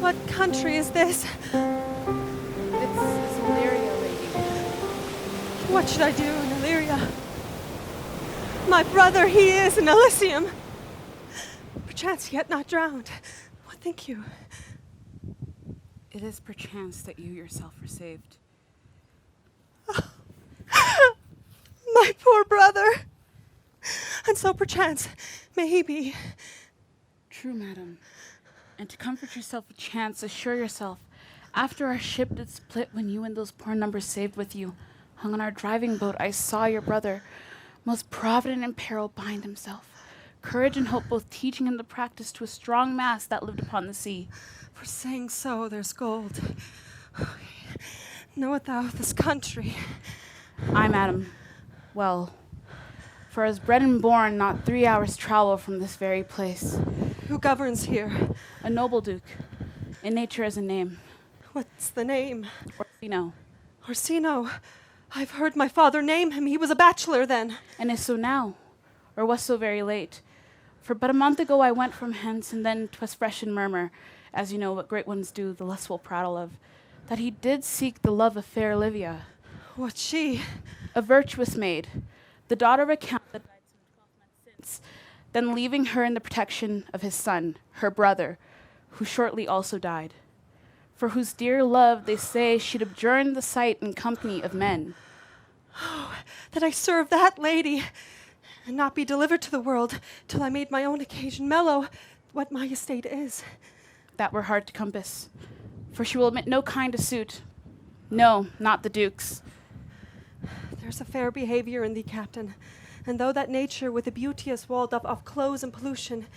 What country is this? It's Illyria, lady. What should I do in Illyria? My brother, he is in Elysium. Perchance yet not drowned. What think you? It is perchance that you yourself were saved. My poor brother. And so perchance may he be. True, madam. And to comfort yourself with chance, assure yourself, after our ship did split when you and those poor numbers saved with you hung on our driving boat, I saw your brother, most provident in peril, bind himself. Courage and hope both teaching him the practice to a strong mast that lived upon the sea. For saying so, there's gold. Knowest thou this country? I, madam, well, for as bred and born not 3 hours' travel from this very place. Who governs here? A noble duke, in nature as a name. What's the name? Orsino. Orsino. I've heard my father name him. He was a bachelor then. And is so now, or was so very late. For but a month ago I went from hence, and then 'twas fresh in murmur, as you know what great ones do, the lustful prattle of, that he did seek the love of fair Olivia. What's she? A virtuous maid, the daughter of a count that died some 12 months since, then leaving her in the protection of his son, her brother, who shortly also died, for whose dear love they say she'd abjured the sight and company of men. Oh, that I serve that lady, and not be delivered to the world till I made my own occasion mellow what my estate is. That were hard to compass, for she will admit no kind of suit. No, not the Duke's. There's a fair behavior in thee, Captain, and though that nature with a beauteous wall doth of clothes and pollution,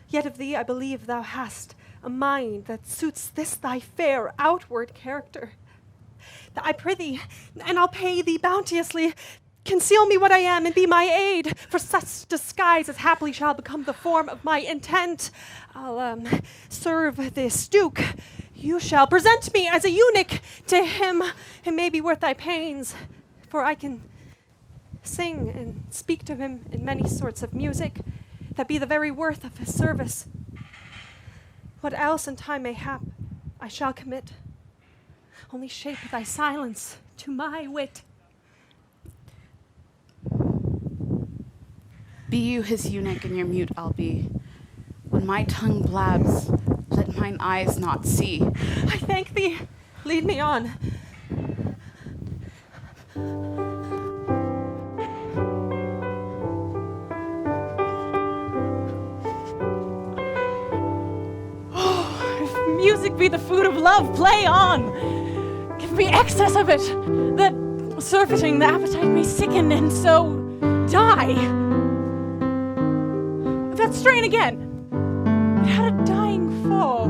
yet of thee I believe thou hast a mind that suits this thy fair outward character. I prithee, and I'll pay thee bounteously, conceal me what I am and be my aid, for such disguise as haply shall become the form of my intent. I'll serve this duke. You shall present me as a eunuch to him. It may be worth thy pains, for I can sing and speak to him in many sorts of music that be the very worth of his service. What else in time may hap, I shall commit. Only shape thy silence to my wit. Be you his eunuch, and your mute I'll be. When my tongue blabs, let mine eyes not see. I thank thee. Lead me on. Oh, if music be the food of love, play on. Give me excess of it, that surfeiting the appetite may sicken and so die. That strain again. It had a dying fall.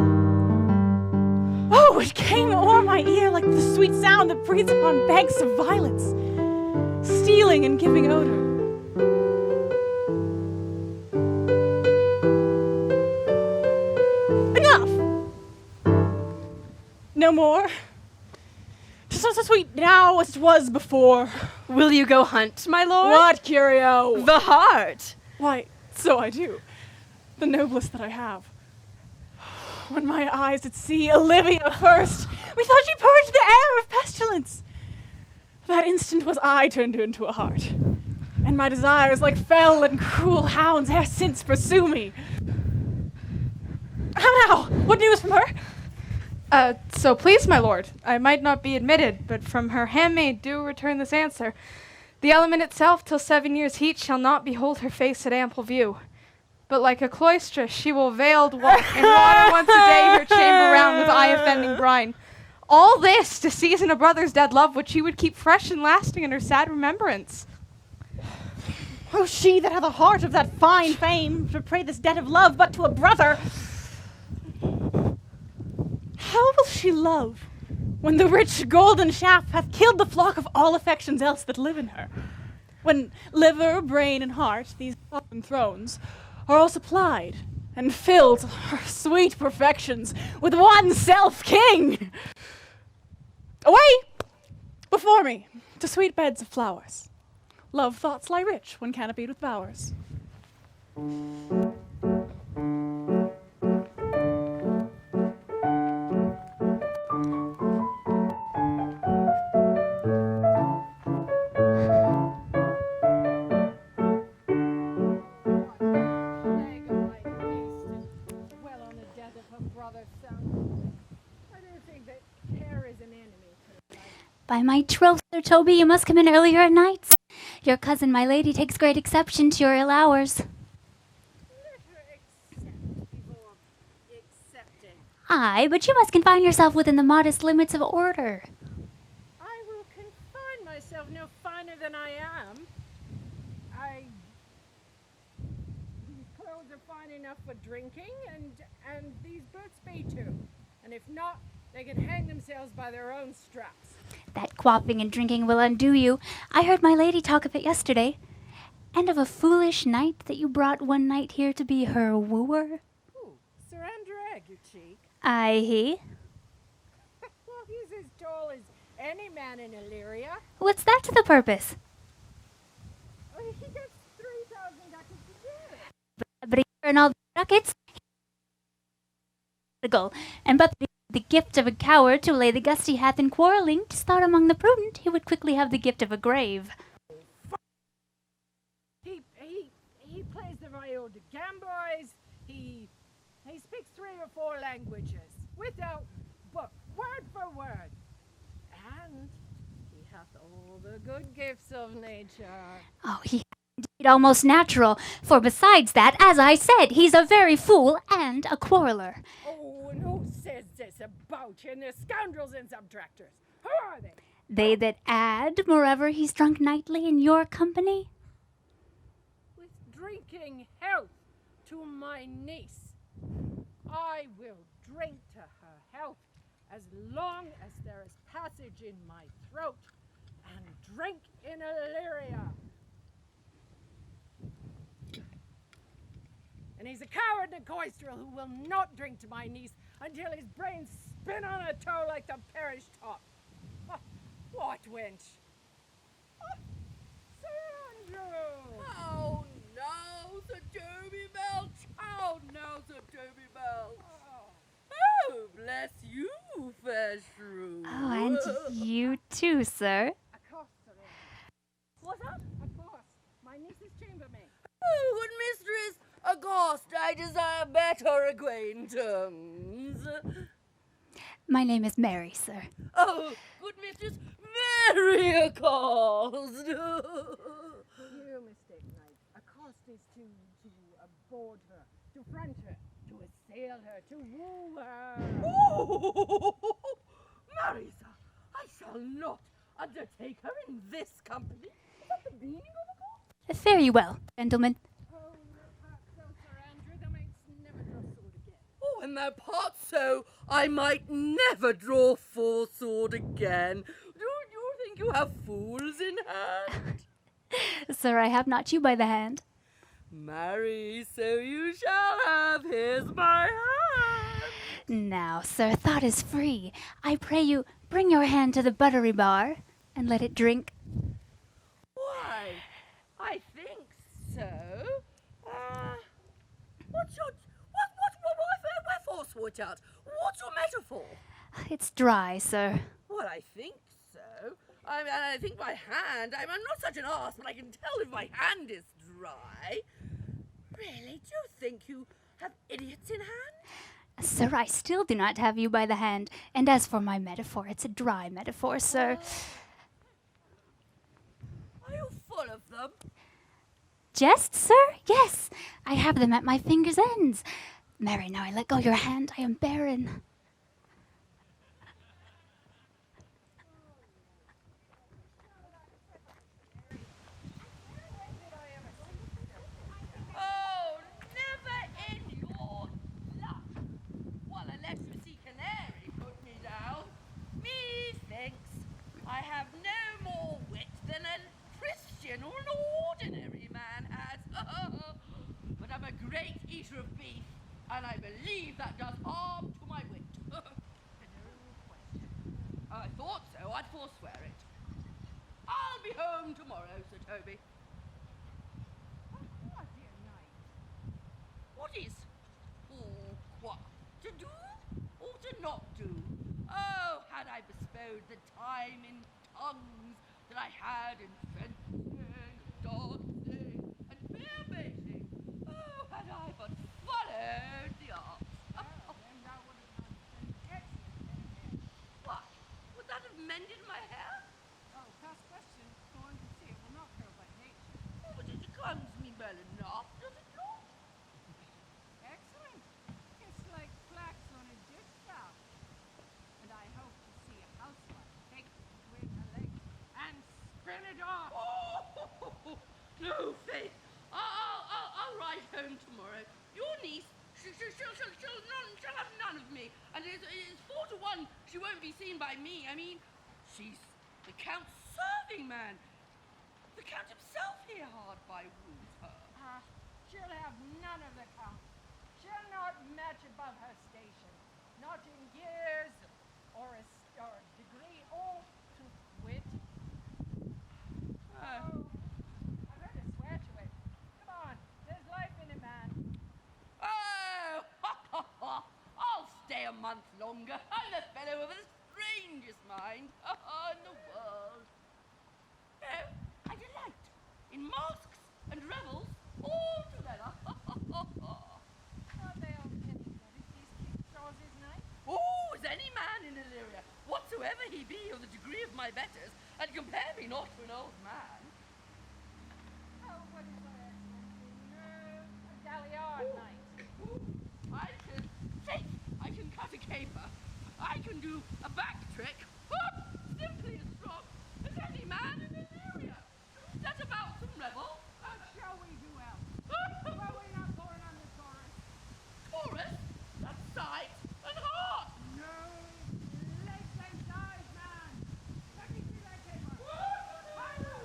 Oh, it came o'er my ear like the sweet sound that breathes upon banks of violets, stealing and giving odor. Enough! No more. 'Tis not so sweet now as it was before. Will you go hunt, my lord? What curio? The heart. Why, so I do. The noblest that I have. When my eyes did see Olivia first, methought she purged the air of pestilence. That instant was I turned into a hart, and my desires like fell and cruel hounds ere since pursue me. How now? What news from her? So please, my lord, I might not be admitted, but from her handmaid do return this answer. The element itself, till 7 years' heat, shall not behold her face at ample view. But like a cloistress, she will veiled walk and water once a day her chamber round with eye-offending brine. All this to season a brother's dead love, which she would keep fresh and lasting in her sad remembrance. Oh, she that hath a heart of that fine fame, to pray this debt of love but to a brother. How will she love when the rich golden shaft hath killed the flock of all affections else that live in her? When liver, brain, and heart, these sovereign thrones, are all supplied and filled her sweet perfections with one self-king? Away before me to sweet beds of flowers. Love thoughts lie rich when canopied with bowers. By my troth, Sir Toby, you must come in earlier at nights. Your cousin, my lady, takes great exception to your ill hours. Aye, but you must confine yourself within the modest limits of order. I will confine myself no finer than I am. These clothes are fine enough for drinking, and these boots be too. And if not, they can hang themselves by their own straps. That quaffing and drinking will undo you. I heard my lady talk of it yesterday. And of a foolish knight that you brought one night here to be her wooer. Ooh, Sir Andreg, you cheek. Aye, he. Well, he's as tall as any man in Illyria. What's that to the purpose? He gets 3,000 ducats a year. But a year and all the ducats. And but the gift of a coward to allay the gust he hath in quarrelling, 'tis thought among the prudent he would quickly have the gift of a grave. He plays the viol de gamboys. He speaks 3 or 4 languages without book, word for word. And he hath all the good gifts of nature. Oh, he indeed almost natural, for besides that, as I said, he's a very fool and a quarreller. Oh, and who says this about him? They're scoundrels and subtractors. Who are they? They that add, moreover, he's drunk nightly in your company. With drinking health to my niece. I will drink to her health as long as there is passage in my throat, and drink in Illyria. And he's a coward and a coistrel who will not drink to my niece until his brains spin on a toe like the parish top. What wench? Sir Andrew! Oh no, Sir Toby Belch! Oh no, Sir Toby Belch! Oh, bless you, fair shrew! Oh, and you too, sir. Of course, Sir Andrew. What's up? Of course. My niece's chambermaid. Oh, good mistress, accost, I desire better acquaintance. My name is Mary, sir. Oh, good mistress, very accost. You mistake, knight. Accost is to board her, to front her, to assail her, to woo her. Oh, Marisa, I shall not undertake her in this company. Is that the meaning of the call? Fare you well, gentlemen. Oh, perhaps so, Sir Andrew, thou mayst never draw sword again. Oh, and that part so I might never draw full sword again. Do you think you have fools in hand? Sir, I have not you by the hand. Marry, so you shall have. Here's my hand. Now, sir, thought is free. I pray you, bring your hand to the buttery bar, and let it drink. Why, I think so. What's your... Wherefore, sweetheart? What's your metaphor? It's dry, sir. Well, I think so. I think my hand... I'm not such an arse, but I can tell if my hand is dry. Really? Do you think you have idiots in hand? Sir, I still do not have you by the hand. And as for my metaphor, it's a dry metaphor, sir. Are you full of them? Jests, sir? Yes, I have them at my fingers' ends. Mary, now I let go your hand. I am barren. Oh, never in your luck. Well, unless you see Canary put me down. Methinks I have no more wit than a Christian or an ordinary man has. But I'm a great eater of beef, and I believe that does harm to my wit. No question. I thought so. I'd forswear it. I'll be home tomorrow, Sir Toby. What, dear knight? What is what to do or to not do? Oh, had I bestowed the time in tongues that I had in fencing, dancing, and bear baiting. Oh, had I but followed the arts. Then thou would have not been excellent. What? Would that have mended my hair? well enough, does it not? Excellent. It's like flax on a distaff. And I hope to see a housewife take it between her legs and spin it off. Oh, no, Faith. I'll ride home tomorrow. Your niece, she'll have none of me. And it's 4 to 1 she won't be seen by me. I mean, she's the Count's serving man. The Count himself here hard by woos her. She'll have none of the Count. She'll not match above her station. Not in years or a degree or to wit. Oh, I've heard her swear to it. Come on, there's life in a man. Oh, I'll stay a month longer. I'm the fellow with the strangest mind in the world. Oh, I delight in masks and revels all together. Are they all anybody, these Kingsaw's night? Oh, as any man in Illyria, whatsoever he be of the degree of my betters, and compare me not to an old man. Oh, what is our excellency? No, a galliard night. I can cut a caper. I can do a back trick. Simply as strong as any man in Illyria. Set about some revel. Shall we do else? Were we not born on the chorus? Chorus, that's sight and heart. No, legs and thighs, man. Let me see that caper. Hunter!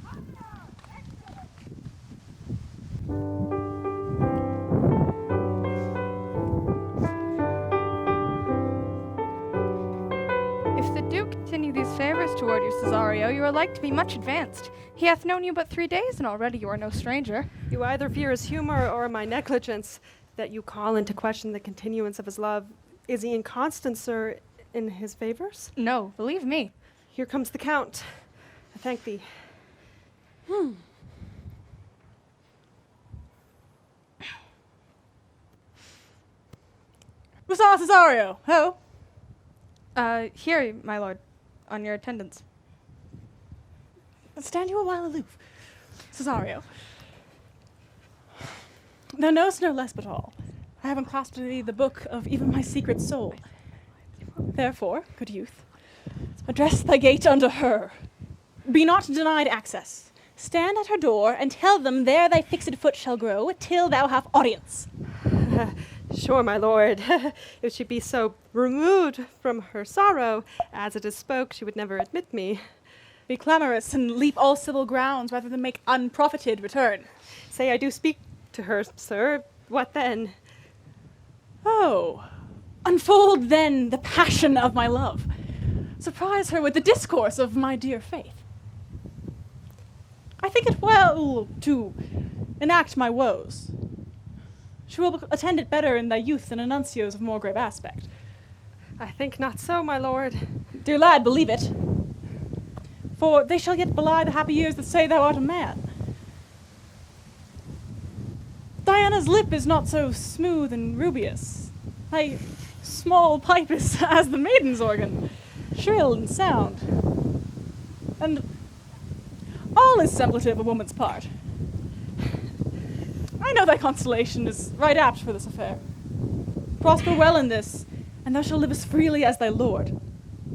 Hunter! Excellent! If the Duke continue these favours toward you, Cesario, you are like to be much advanced. He hath known you but 3 days, and already you are no stranger. You either fear his humor or my negligence, that you call into question the continuance of his love. Is he inconstant, sir, in his favours? No, believe me. Here comes the Count. I thank thee. Cesario, ho! Here, my lord, on your attendance. Stand you a while aloof. Cesario, thou knowest no less but all. I have unclasped to thee the book of even my secret soul. Therefore, good youth, address thy gate unto her. Be not denied access. Stand at her door, and tell them there thy fixed foot shall grow, till thou have audience. Sure, my lord. If she be so removed from her sorrow, as it is spoke, she would never admit me. Be clamorous, and leap all civil grounds, rather than make unprofited return. Say I do speak to her, sir. What then? Oh, unfold then the passion of my love. Surprise her with the discourse of my dear faith. I think it well to enact my woes. She will attend it better in thy youth than a nuncio's of more grave aspect. I think not so, my lord. Dear lad, believe it. For they shall yet belie the happy years that say thou art a man. Diana's lip is not so smooth and rubious. Thy small pipe is as the maiden's organ, shrill and sound. And all is semblative a woman's part. I know thy constellation is right apt for this affair. Prosper well in this, and thou shalt live as freely as thy lord,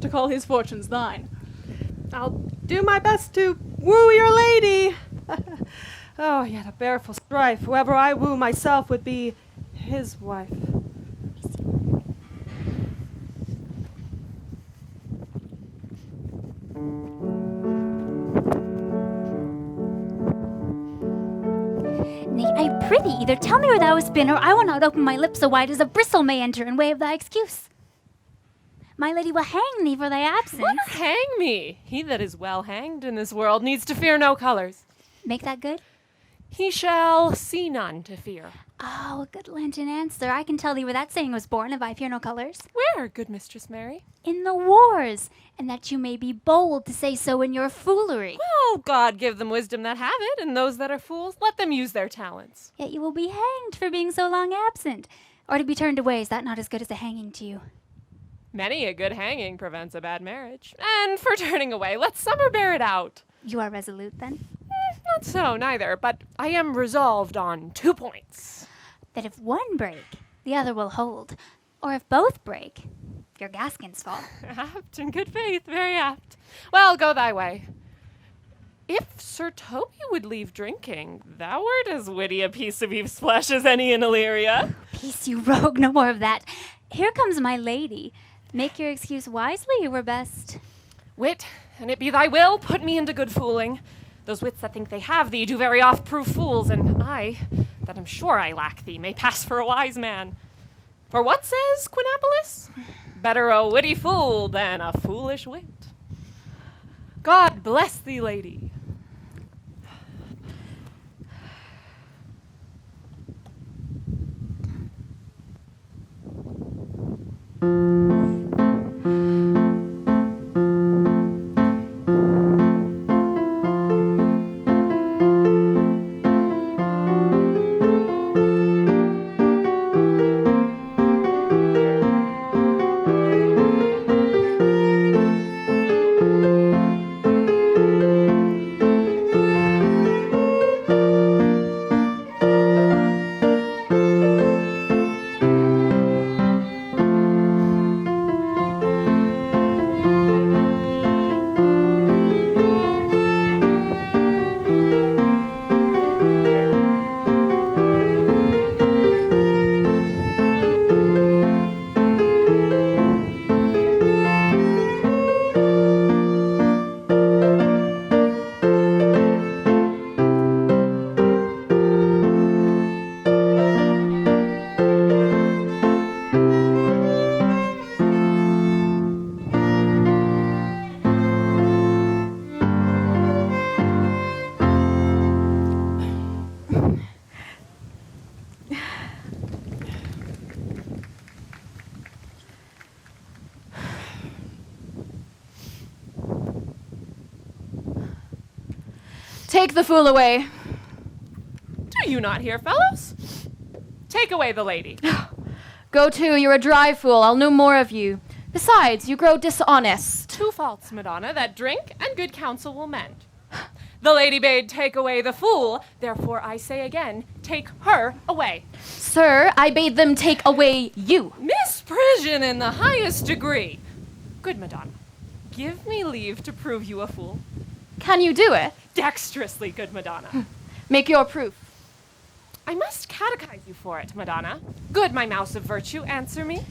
to call his fortunes thine. I'll do my best to woo your lady. Oh, yet a baleful strife. Whoever I woo myself would be his wife. Nay, I prithee, either tell me where thou hast been, or I will not open my lips so wide as a bristle may enter in way of thy excuse. My lady will hang thee for thy absence. What hang me? He that is well hanged in this world needs to fear no colors. Make that good? He shall see none to fear. Oh, a good Lenten answer. I can tell thee where that saying was born, if I fear no colors. Where, good Mistress Mary? In the wars, and that you may be bold to say so in your foolery. Well, God give them wisdom that have it, and those that are fools, let them use their talents. Yet you will be hanged for being so long absent. Or to be turned away, is that not as good as a hanging to you? Many a good hanging prevents a bad marriage. And for turning away, let summer bear it out. You are resolute, then? Not so, neither, but I am resolved on 2 points. That if one break, the other will hold. Or if both break, your gaskins fall. Apt in good faith, very apt. Well, go thy way. If Sir Toby would leave drinking, thou wert as witty a piece of Eve's flesh as any in Illyria. Peace, you rogue, no more of that. Here comes my lady. Make your excuse wisely, you were best. Wit, and it be thy will, put me into good fooling. Those wits that think they have thee do very oft prove fools, and I, that am sure I lack thee, may pass for a wise man. For what says Quinapolis? Better a witty fool than a foolish wit. God bless thee, lady. Take the fool away. Do you not hear, fellows? Take away the lady. Go to, you're a dry fool. I'll know more of you. Besides, you grow dishonest. 2 faults, Madonna, that drink and good counsel will mend. The lady bade take away the fool, therefore I say again, take her away. Sir, I bade them take away you. Misprision in the highest degree. Good Madonna, give me leave to prove you a fool. Can you do it? Dexterously, good Madonna. Make your proof. I must catechize you for it, Madonna. Good, my mouse of virtue, answer me.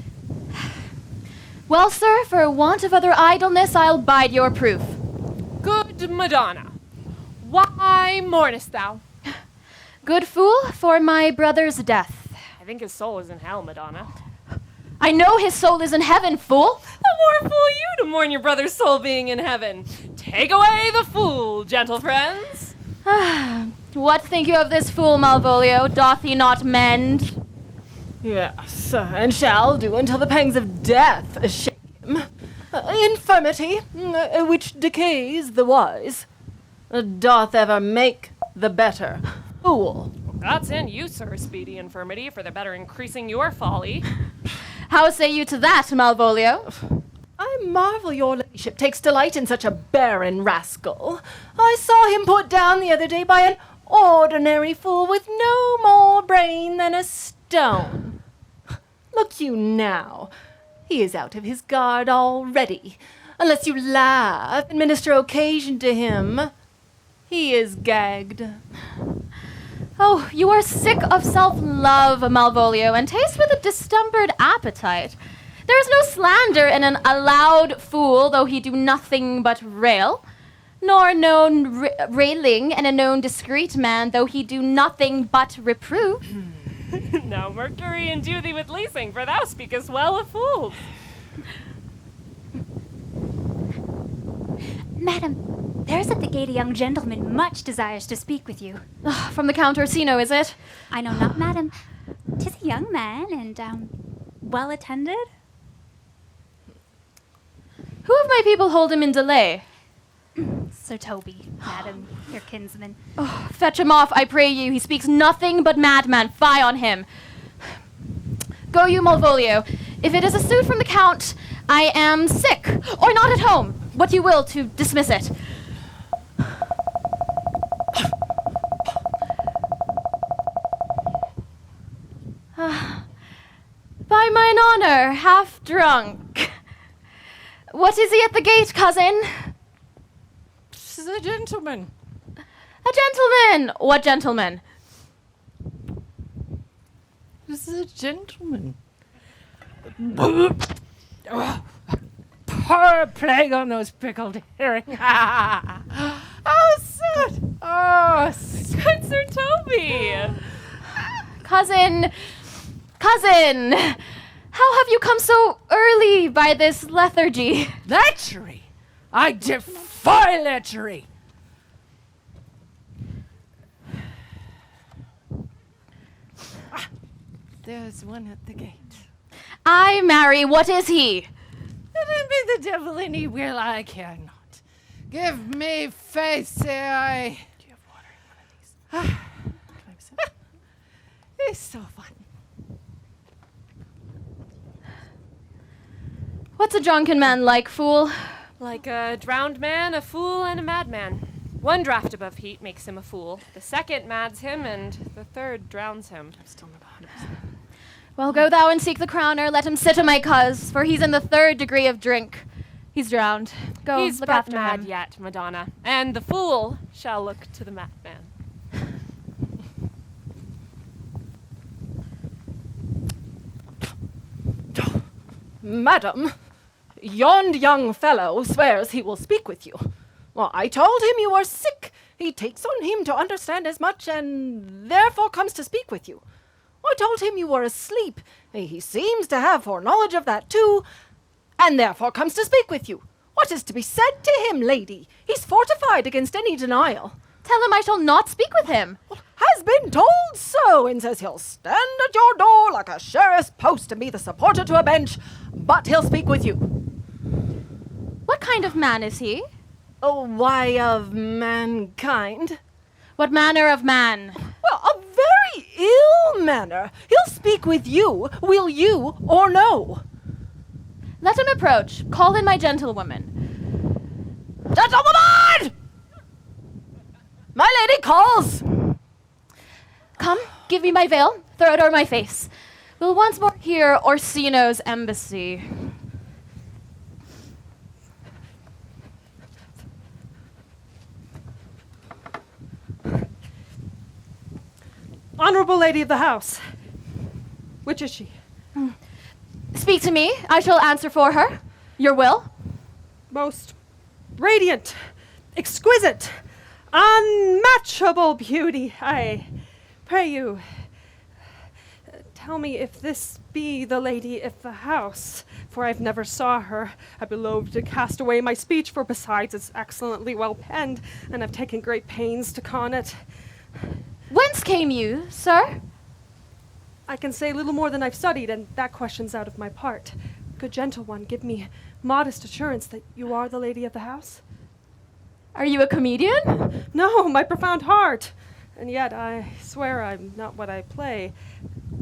Well, sir, for want of other idleness, I'll bide your proof. Good Madonna, why mournest thou? Good fool, for my brother's death. I think his soul is in hell, Madonna. I know his soul is in heaven, fool. The more fool you to mourn your brother's soul being in heaven. Take away the fool, gentle friends. What think you of this fool, Malvolio? Doth he not mend? Yes, and shall do until the pangs of death shake him. Infirmity, which decays the wise, doth ever make the better fool. That's in you, sir, speedy infirmity, for the better increasing your folly. How say you to that, Malvolio? I marvel your ladyship takes delight in such a barren rascal. I saw him put down the other day by an ordinary fool with no more brain than a stone. Look you now, he is out of his guard already. Unless you laugh and minister occasion to him, he is gagged. Oh, you are sick of self-love, Malvolio, and taste with a distempered appetite. There is no slander in an allowed fool, though he do nothing but rail, nor known railing in a known discreet man, though he do nothing but reprove. Now Mercury endue thee with leasing, for thou speakest well of fools. Madam, there is at the gate a young gentleman much desires to speak with you. From the Count Orsino, is it? I know not, madam. 'Tis a young man, and, well attended. Who of my people hold him in delay? Sir Toby, madam, your kinsman. Oh, fetch him off, I pray you. He speaks nothing but madman. Fie on him. Go you, Malvolio. If it is a suit from the Count, I am sick, or not at home. What you will to dismiss it. By mine honor, half drunk. What is he at the gate, cousin? This is a gentleman. A gentleman! What gentleman? This is a gentleman. Oh, poor plague on those pickled herring. Oh, soot! Oh, Good Sir Toby! Cousin! How have you come so early by this lethargy? lechery! I defy lechery! There's one at the gate. Ay, marry, what is he? Let him be the devil any will, I care not. Give me faith, say I. Do you have water in one of these? It's so fun. What's a drunken man like, fool? Like a drowned man, a fool, and a madman. One draught above heat makes him a fool. The second mads him, and the third drowns him. I'm still not 100%. Well, go thou and seek the crowner, let him sit to my cuz, for he's in the 3rd degree of drink. He's drowned. Go, He's look but after mad him. yet, Madonna, and the fool shall look to the madman. Madam, yond young fellow swears he will speak with you. Well, I told him you were sick. He takes on him to understand as much and therefore comes to speak with you. I told him you were asleep. He seems to have foreknowledge of that too, and therefore comes to speak with you. What is to be said to him, lady? He's fortified against any denial. Tell him I shall not speak with him. Has been told so, and says he'll stand at your door like a sheriff's post and be the supporter to a bench, but he'll speak with you. What kind of man is he? Oh, why, of mankind? What manner of man? Well, a very ill manner. He'll speak with you, will you or no? Let him approach. Call in my gentlewoman. Gentlewoman! My lady calls. Come, give me my veil. Throw it o'er my face. We'll once more hear Orsino's embassy. Honorable lady of the house. Which is she? Speak to me. I shall answer for her. Your will? Most radiant, exquisite, unmatchable beauty. I pray you, tell me if this be the lady of the house, for I've never saw her. I beloved to cast away my speech, for besides it's excellently well penned, and I've taken great pains to con it. Whence came you, sir? I can say little more than I've studied, and that question's out of my part. Good gentle one, give me modest assurance that you are the lady of the house. Are you a comedian? No, my profound heart. And yet I swear I'm not what I play.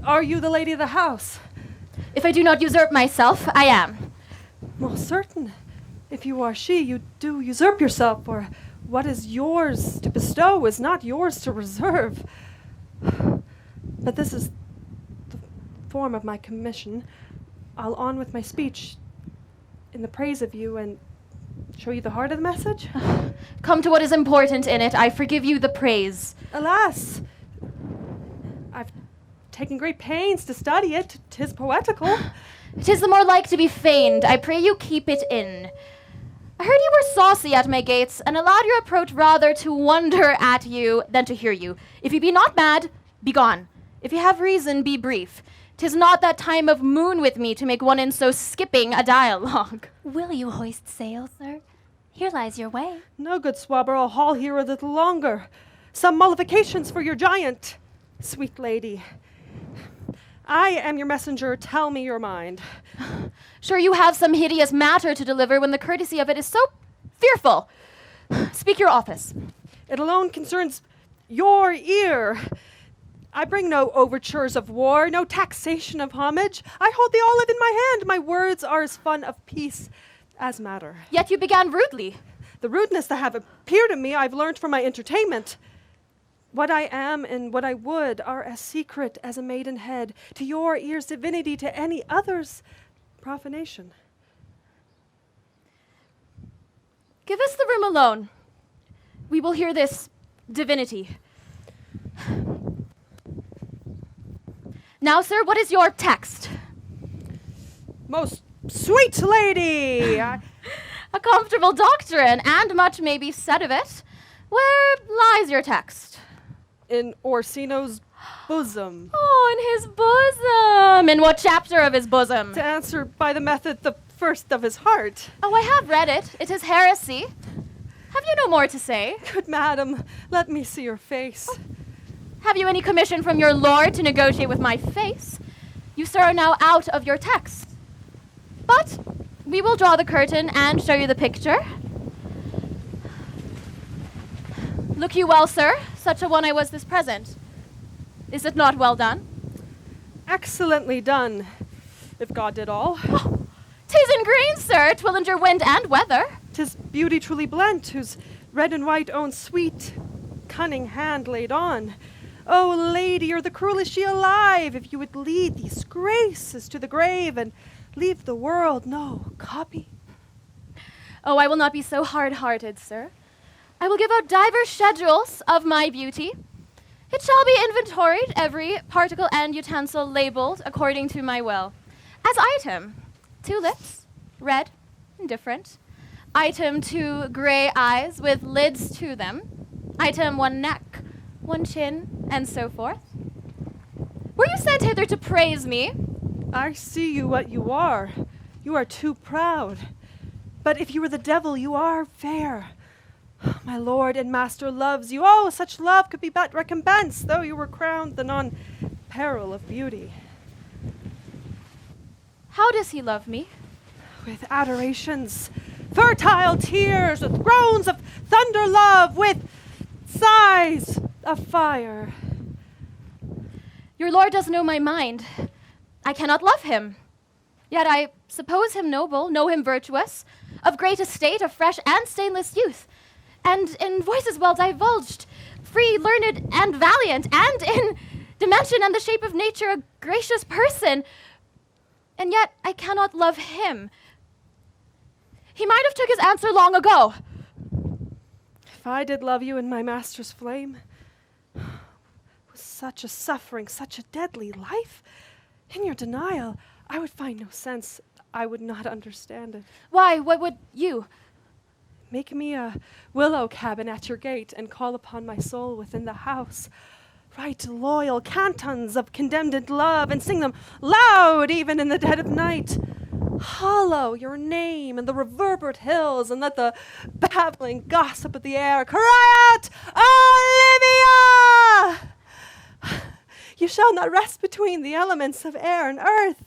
Are you the lady of the house? If I do not usurp myself, I am. Well, certain. If you are she, you do usurp yourself, for what is yours to bestow is not yours to reserve. But this is the form of my commission. I'll on with my speech in the praise of you and show you the heart of the message. Come to what is important in it. I forgive you the praise. Alas, I've taken great pains to study it. 'Tis poetical. 'Tis the more like to be feigned. I pray you keep it in. I heard you were saucy at my gates, and allowed your approach rather to wonder at you than to hear you. If you be not mad, be gone. If you have reason, be brief. 'Tis not that time of moon with me to make one in so skipping a dialogue. Will you hoist sail, sir? Here lies your way. No, good swabber, I'll haul here a little longer. Some mollifications for your giant, sweet lady. I am your messenger. Tell me your mind. Sure you have some hideous matter to deliver when the courtesy of it is so fearful. Speak your office. It alone concerns your ear. I bring no overtures of war, no taxation of homage. I hold the olive in my hand. My words are as fun of peace as matter. Yet you began rudely. The rudeness that have appeared in me I've learned from my entertainment. What I am and what I would are as secret as a maidenhead. To your ears, divinity; to any others, profanation. Give us the room alone. We will hear this divinity. Now, sir, what is your text? Most sweet lady! A comfortable doctrine, and much may be said of it. Where lies your text? In Orsino's bosom. Oh, in his bosom. In what chapter of his bosom? To answer by the method, the first of his heart. Oh, I have read it. It is heresy. Have you no more to say? Good madam, let me see your face. Have you any commission from your lord to negotiate with my face? You, sir, are now out of your text. But we will draw the curtain and show you the picture. Look you well, sir. Such a one I was this present. Is it not well done? Excellently done, if God did all. Oh, 'tis in green, sir. 'Twill endure wind and weather. 'Tis beauty truly blent, whose red and white own sweet, cunning hand laid on. Oh, lady, are the cruelest she alive, if you would lead these graces to the grave and leave the world no copy. Oh, I will not be so hard-hearted, sir. I will give out divers schedules of my beauty. It shall be inventoried, every particle and utensil labeled according to my will. As item, 2 lips, red, indifferent. Item 2 gray eyes with lids to them. Item 1 neck, 1 chin, and so forth. Were you sent hither to praise me? I see you what you are. You are too proud. But if you were the devil, you are fair. My lord and master loves you. Oh, such love could be but recompense, though you were crowned then on peril of beauty. How does he love me? With adorations, fertile tears, with groans of thunder love, with sighs of fire. Your lord does know my mind. I cannot love him. Yet I suppose him noble, know him virtuous, of great estate, of fresh and stainless youth, and in voices well divulged, free, learned, and valiant, and in dimension and the shape of nature a gracious person. And yet I cannot love him. He might have took his answer long ago. If I did love you in my master's flame, was such a suffering, such a deadly life? In your denial, I would find no sense. I would not understand it. Why, what would you? Make me a willow cabin at your gate and call upon my soul within the house. Write loyal cantons of condemned love and sing them loud even in the dead of night. Hollow your name in the reverberate hills and let the babbling gossip of the air cry out, Olivia! You shall not rest between the elements of air and earth,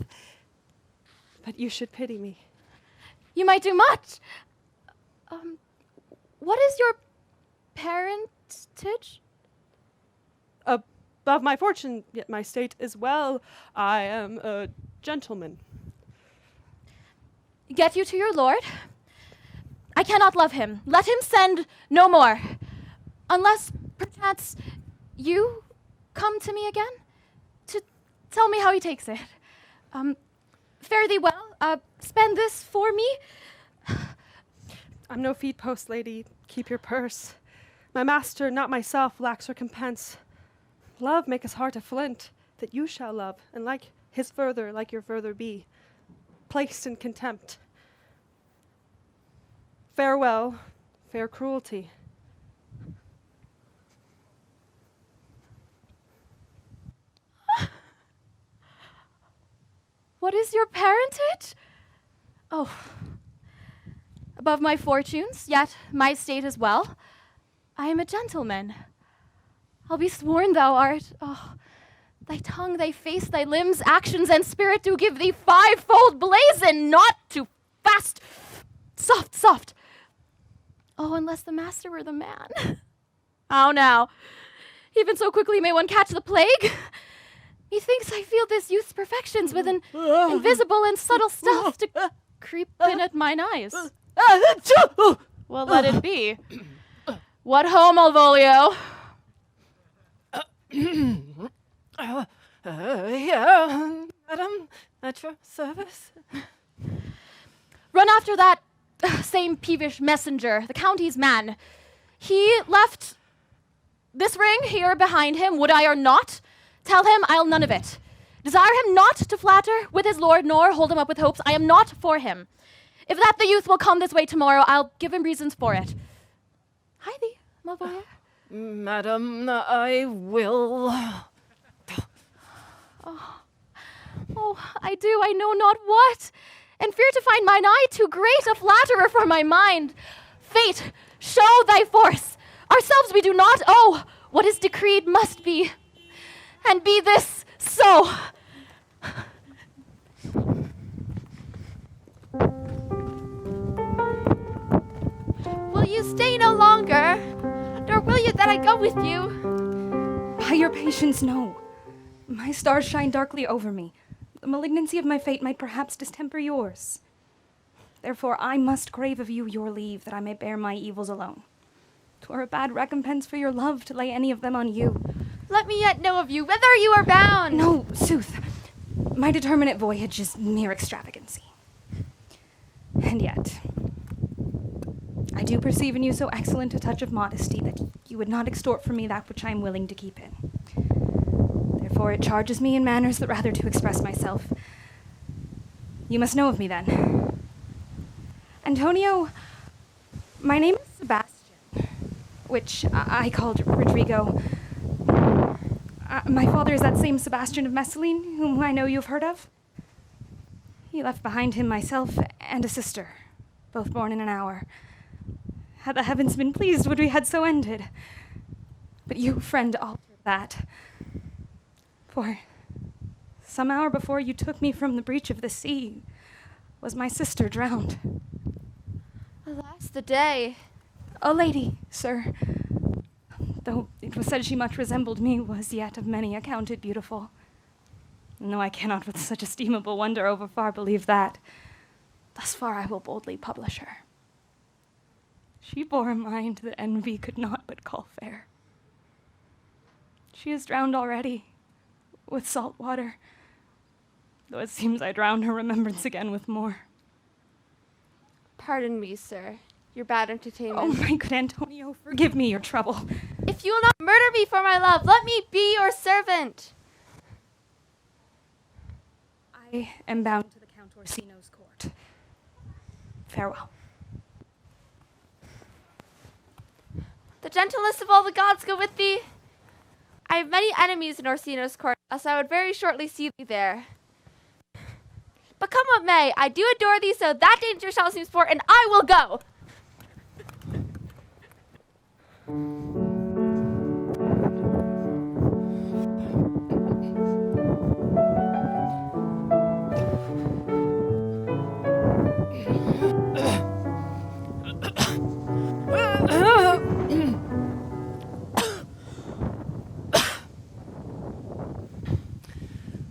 but you should pity me. You might do much. What is your parentage? Above my fortune, yet my state is well. I am a gentleman. Get you to your lord. I cannot love him. Let him send no more. Unless, perchance, you come to me again to tell me how he takes it. Fare thee well. Spend this for me. I'm no feed post, lady. Keep your purse. My master, not myself, lacks recompense. Love make his heart a flint, that you shall love, and like his further, like your further be, placed in contempt. Farewell, fair cruelty. What is your parentage? Oh, above my fortunes, yet my state as well. I am a gentleman. I'll be sworn thou art. Oh, thy tongue, thy face, thy limbs, actions, and spirit do give thee fivefold blazon, not too fast. Soft, soft. Oh, unless the master were the man. How now? Even so quickly may one catch the plague? Methinks I feel this youth's perfections with an invisible and subtle stealth to creep in at mine eyes. Well, let it be. What ho, Malvolio? Here, madam, at your service. Run after that same peevish messenger, the county's man. He left this ring here behind him, would I or not? Tell him I'll none of it. Desire him not to flatter with his lord, nor hold him up with hopes. I am not for him. If that the youth will come this way tomorrow, I'll give him reasons for it. Hi thee, my boy. Madam, I will. Oh, I know not what, and fear to find mine eye too great a flatterer for my mind. Fate, show thy force. Ourselves we do not owe. What is decreed must be, and be this so. Will you stay no longer, nor will you that I go with you? By your patience, no. My stars shine darkly over me. The malignancy of my fate might perhaps distemper yours. Therefore, I must crave of you your leave, that I may bear my evils alone. 'Twere a bad recompense for your love to lay any of them on you. Let me yet know of you, whither you are bound. No, sooth. My determinate voyage is mere extravagancy. And yet, I do perceive in you so excellent a touch of modesty that you would not extort from me that which I am willing to keep in. Therefore it charges me in manners that rather to express myself. You must know of me then. Antonio, my name is Sebastian, which I called Rodrigo. My father is that same Sebastian of Messaline, whom I know you have heard of. He left behind him myself and a sister, both born in an hour. Had the heavens been pleased, would we had so ended. But you, friend, altered that. For some hour before you took me from the breach of the sea, was my sister drowned. Alas, the day. A lady, sir, though it was said she much resembled me, was yet of many accounted beautiful. No, I cannot with such estimable wonder over far believe that. Thus far I will boldly publish her. She bore a mind that envy could not but call fair. She is drowned already, with salt water, though it seems I drown her remembrance again with more. Pardon me, sir. Your bad entertainment. Oh, my good Antonio, forgive me your trouble. If you will not murder me for my love, let me be your servant. I am bound to the Count Orsino's court. Farewell. The gentlest of all the gods go with thee. I have many enemies in Orsino's court, else I would very shortly see thee there. But come what may, I do adore thee, so that danger shall seem sport, and I will go.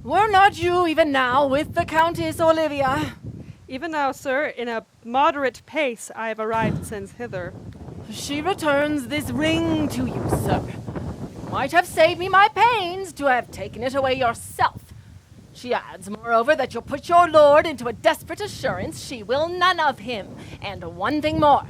Were not you even now with the Countess Olivia? Even now, sir, in a moderate pace I have arrived since hither. She returns this ring to you, sir. You might have saved me my pains to have taken it away yourself. She adds, moreover, that you'll put your lord into a desperate assurance she will none of him. And one thing more,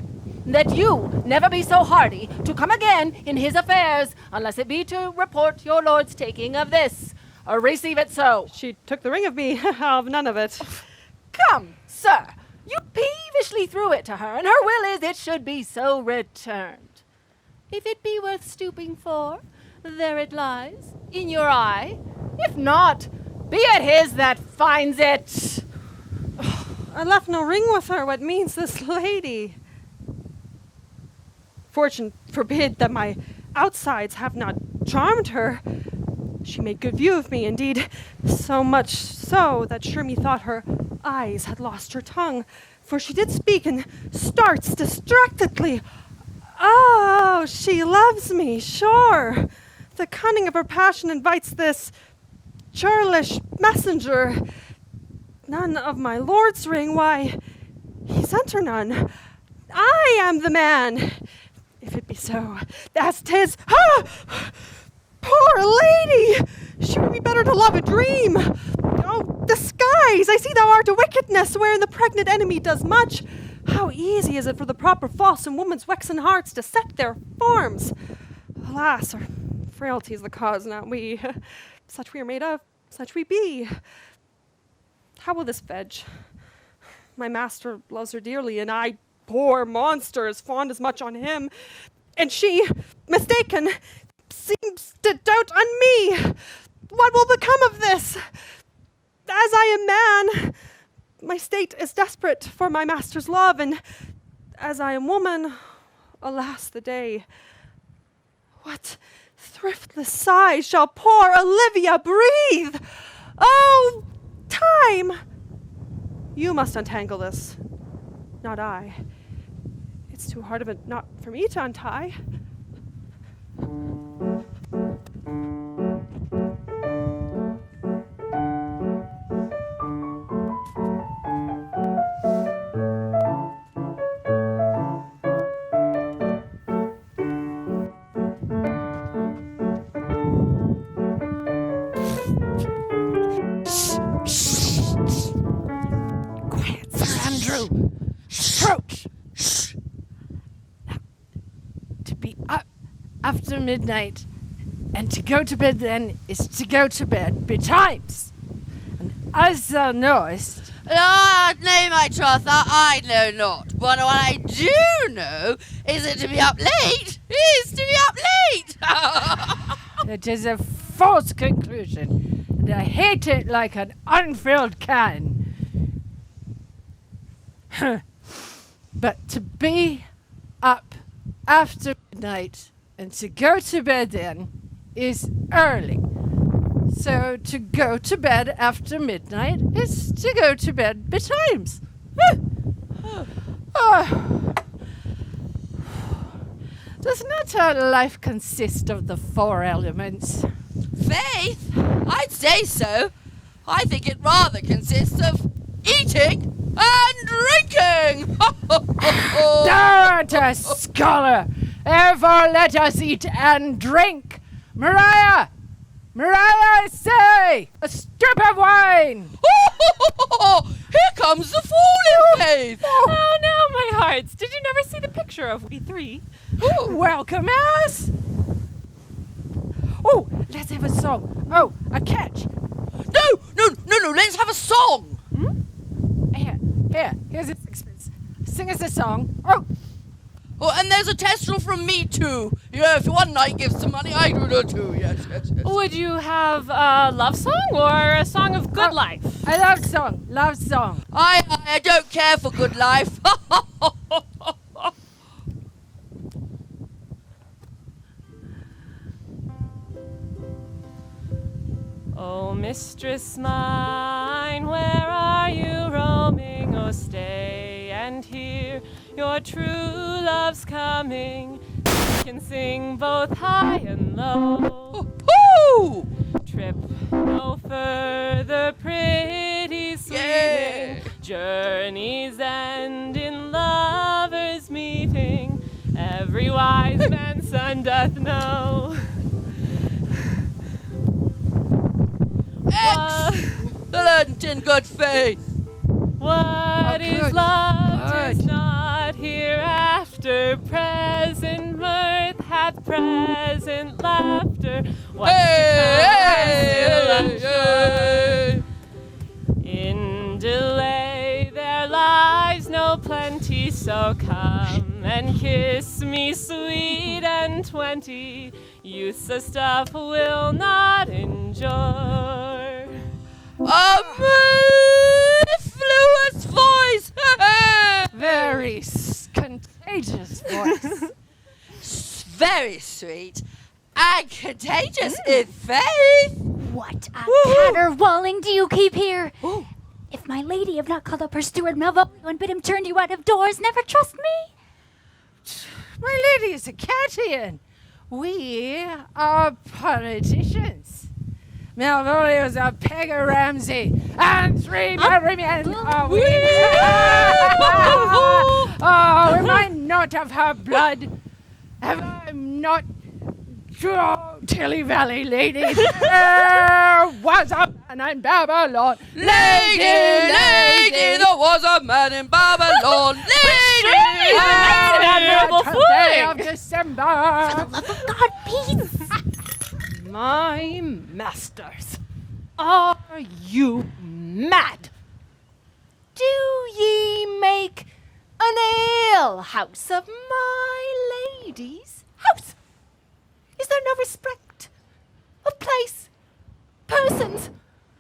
that you never be so hardy to come again in his affairs, unless it be to report your lord's taking of this. Or receive it so. She took the ring of me. I'll have none of it. Come, sir, you peevishly threw it to her, and her will is it should be so returned. If it be worth stooping for, there it lies, in your eye. If not, be it his that finds it. I left no ring with her. What means this lady? Fortune forbid that my outsides have not charmed her. She made good view of me, indeed, so much so that sure me thought her eyes had lost her tongue, for she did speak and starts distractedly. Oh, she loves me, sure. The cunning of her passion invites this churlish messenger. None of my lord's ring, why, he sent her none. I am the man, if it be so, as 'tis. Ah! Poor lady! She would be better to love a dream. Oh, disguise! I see thou art a wickedness, wherein the pregnant enemy does much. How easy is it for the proper false in woman's waxen hearts to set their forms! Alas, our frailty is the cause, not we. Such we are made of, such we be. How will this veg? My master loves her dearly, and I, poor monster, is fond as much on him. And she, mistaken, seems to dote on me. What will become of this? As I am man, my state is desperate for my master's love, and as I am woman, alas the day. What thriftless sighs shall poor Olivia breathe? Oh, time! You must untangle this, not I. It's too hard of a knot for me to untie. Andrew! Approach! Shh! Now, to be up after midnight and to go to bed then is to go to bed betimes. And as thou knowest... Nay, my troth, that I know not. But what I do know is that to be up late is to be up late. It is a false conclusion, and I hate it like an unfilled can. But to be up after midnight and to go to bed then is early. So to go to bed after midnight is to go to bed betimes. Does not our life consist of the 4 elements? Faith? I'd say so. I think it rather consists of eating and drinking! Thou art a scholar! Therefore let us eat and drink! Mariah! Mariah, I say! A strip of wine! Here comes the falling Faith! Oh no, my hearts! Did you never see the picture of we three? Welcome us! Oh, let's have a song. Oh, a catch. No, let's have a song! Here's a sixpence. Sing us a song. Oh, and there's a testral from me too. Yeah, if one night gives some money, I do that too. Yes. Would you have a love song or a song of good life? a love song. I don't care for good life. Oh, mistress mine, where are you roaming? Oh, stay and hear your true love's coming. You can sing both high and low. Hoo! Trip no further, pretty sweeting. Journeys end in lovers meeting. Every wise man's son doth know. Excellent in good faith. What is love? 'Tis not hereafter. Present mirth hath present laughter. What's to come in delay there lies no plenty. So come and kiss me sweet and 20. Youth's a stuff will not endure. A mellifluous voice! Very contagious voice. Very sweet and contagious in faith. What a caterwauling do you keep here? If my lady have not called up her steward Malvolio and bid him turn you out of doors, never trust me. My lady is a Catian. We are politicians. Malvolio's a Pegger Ramsay, and 3 merrymen are we. Oh, am I not of her blood? Have I not drunk Tilly Valley, lady. There was a man in Babylon. Lady, there was a man in Babylon. Lady! That's an admirable Day of fooling. December. For the love of God, peace! My masters, are you mad? Do ye make an ale house of my lady's house? Is there no respect of place, persons,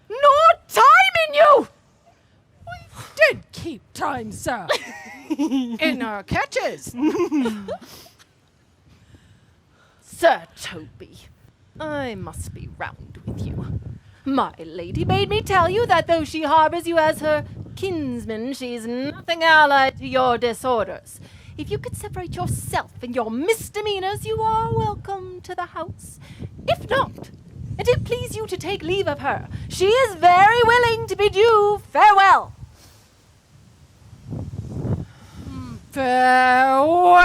nor time in you? Did keep time, sir. In our catches. Sir Toby, I must be round with you. My lady bade me tell you that though she harbours you as her kinsman, she's nothing allied to your disorders. If you could separate yourself and your misdemeanors, you are welcome to the house. If not, and it please you to take leave of her, she is very willing to bid you farewell. Farewell,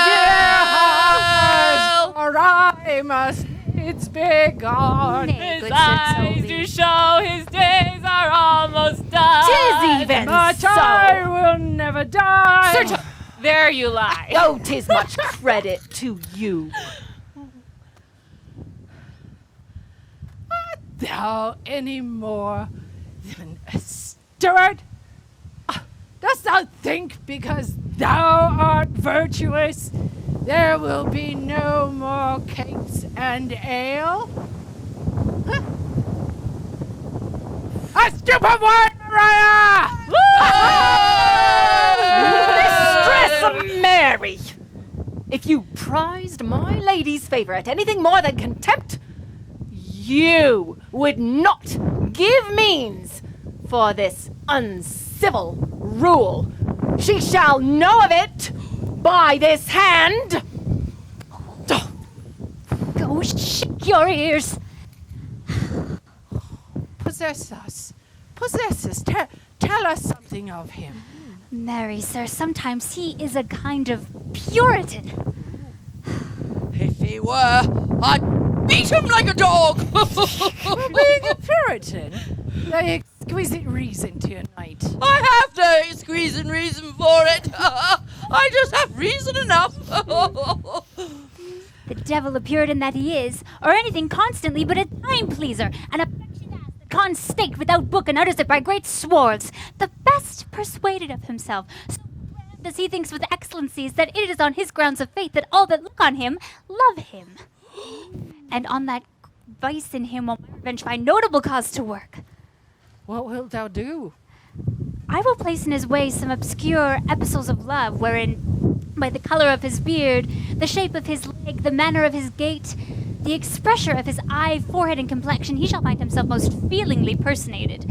dear heart, or I must needs be gone. Nay, His good eyes Sir do Toby. show his days are almost done. 'Tis even But so. I will never die. Sir To- there you lie. Oh, 'tis much credit to you. Art thou any more than a steward? Dost thou think because thou art virtuous, there will be no more cakes and ale? Huh? A stupid word, Maria! Mistress Mary! If you prized my lady's favour at anything more than contempt, you would not give means for this uncivil rule. She shall know of it by this hand. Go shake your ears. Possess us. Tell us something of him. Marry, sir, sometimes he is a kind of Puritan. If he were, I'd beat him like a dog. Being a Puritan, the exquisite reason tonight. I have no exquisite reason for it. I just have reason enough. The devil a Puritan that he is, or anything constantly but a time pleaser, an affectionate ass that cons stake without book and utters it by great swords, the best persuaded of himself. So grand as he thinks with excellencies that it is on his grounds of faith that all that look on him love him. And on that vice in him will my revenge find notable cause to work. What wilt thou do? I will place in his way some obscure epistles of love, wherein, by the color of his beard, the shape of his leg, the manner of his gait, the expression of his eye, forehead, and complexion, he shall find himself most feelingly personated.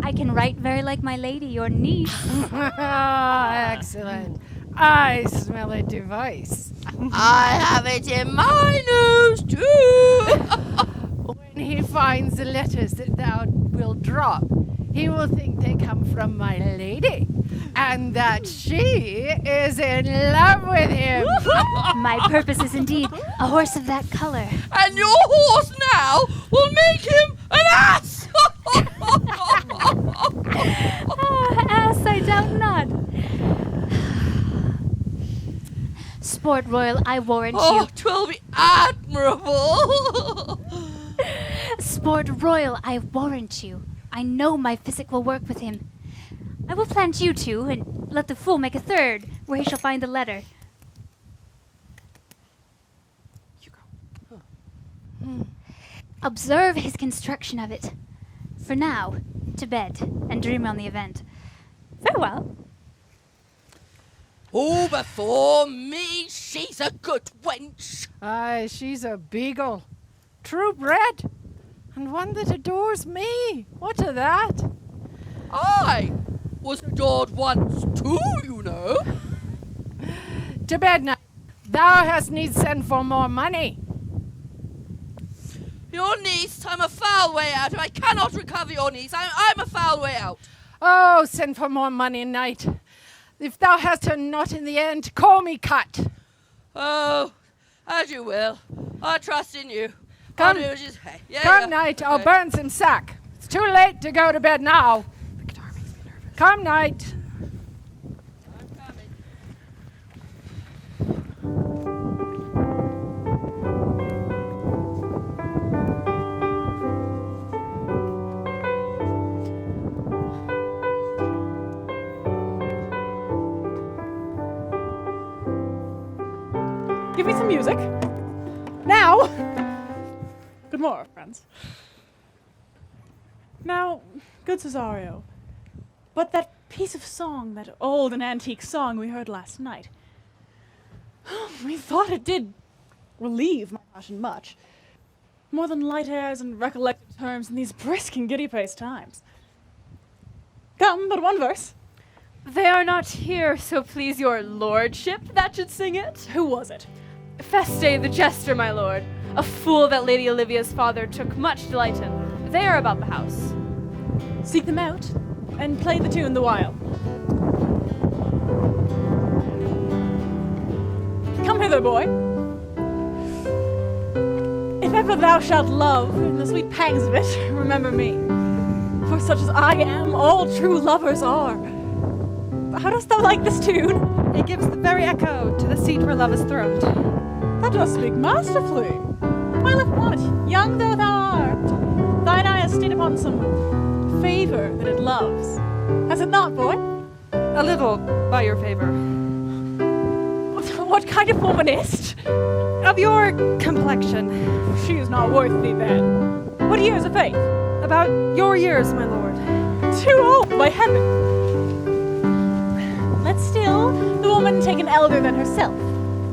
I can write very like my lady, your niece. Excellent. I smell a device. I have it in my nose too. When he finds the letters that thou wilt drop, he will think they come from my lady, and that she is in love with him. My purpose is indeed a horse of that color. And your horse now will make him an ass. Ass, I doubt not. Sport Royal, I warrant Oh, you. 'twill be admirable. Sport Royal, I warrant you. I know my physic will work with him. I will plant you two, and let the fool make a third, where he shall find the letter. Observe his construction of it. For now, to bed, and dream on the event. Farewell. Oh, before me, she's a good wench. Aye, she's a beagle. True bred. And one that adores me. What of that? I was adored once too, you know. To bed now. Thou hast need send for more money. Your niece, I'm a foul way out. If I cannot recover your niece, I'm a foul way out. Oh, send for more money, knight. If thou hast her not in the end, call me cut. Oh, as you will. I trust in you. Come- I'll do as you say. Yeah, Come, yeah. Knight, I'll burn some sack. It's too late to go to bed now. The guitar makes me nervous. Come, Knight. I'm coming. Give me some music. Now! Good morrow, friends. Now, good Cesario, but that piece of song, that old and antique song we heard last night, we thought it did relieve my passion much. More than light airs and recollected terms in these brisk and giddy-paced times. Come, but one verse. They are not here, so please your lordship that should sing it. Who was it? Feste the jester, my lord, a fool that Lady Olivia's father took much delight in. They are about the house. Seek them out, and play the tune the while. Come hither, boy. If ever thou shalt love, in the sweet pangs of it, remember me. For such as I am, all true lovers are. How dost thou like this tune? It gives the very echo to the seat where love is throned. Thou dost speak masterfully. Well, if what, young though thou art, thine eye has stayed upon some favor that it loves. Has it not, boy? A little, by your favor. What kind of woman is't? Of your complexion. She is not worth thee, then. What years of faith? About your years, my lord. Too old, by heaven. Let still the woman take an elder than herself.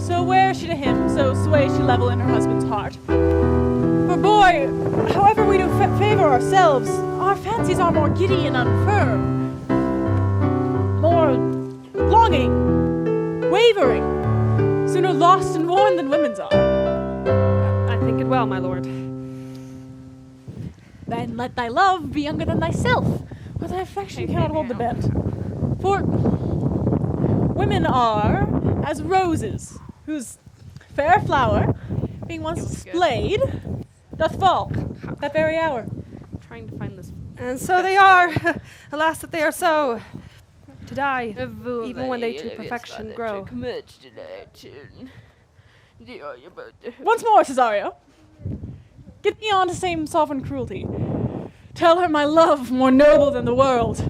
So wear she to him, so sway she level in her husband's heart. For boy, however we do favor ourselves, our fancies are more giddy and unfirm, more longing, wavering, sooner lost and worn than women's are. I think it well, my lord. Then let thy love be younger than thyself, or thy affection cannot hold the bent. For women are as roses, whose fair flower, being once displayed, doth fall that very hour. I'm trying to find this. And so they are. Alas, that they are so. To die, even when they to perfection grow. Once more, Cesario. Get me on to same sovereign cruelty. Tell her my love more noble than the world.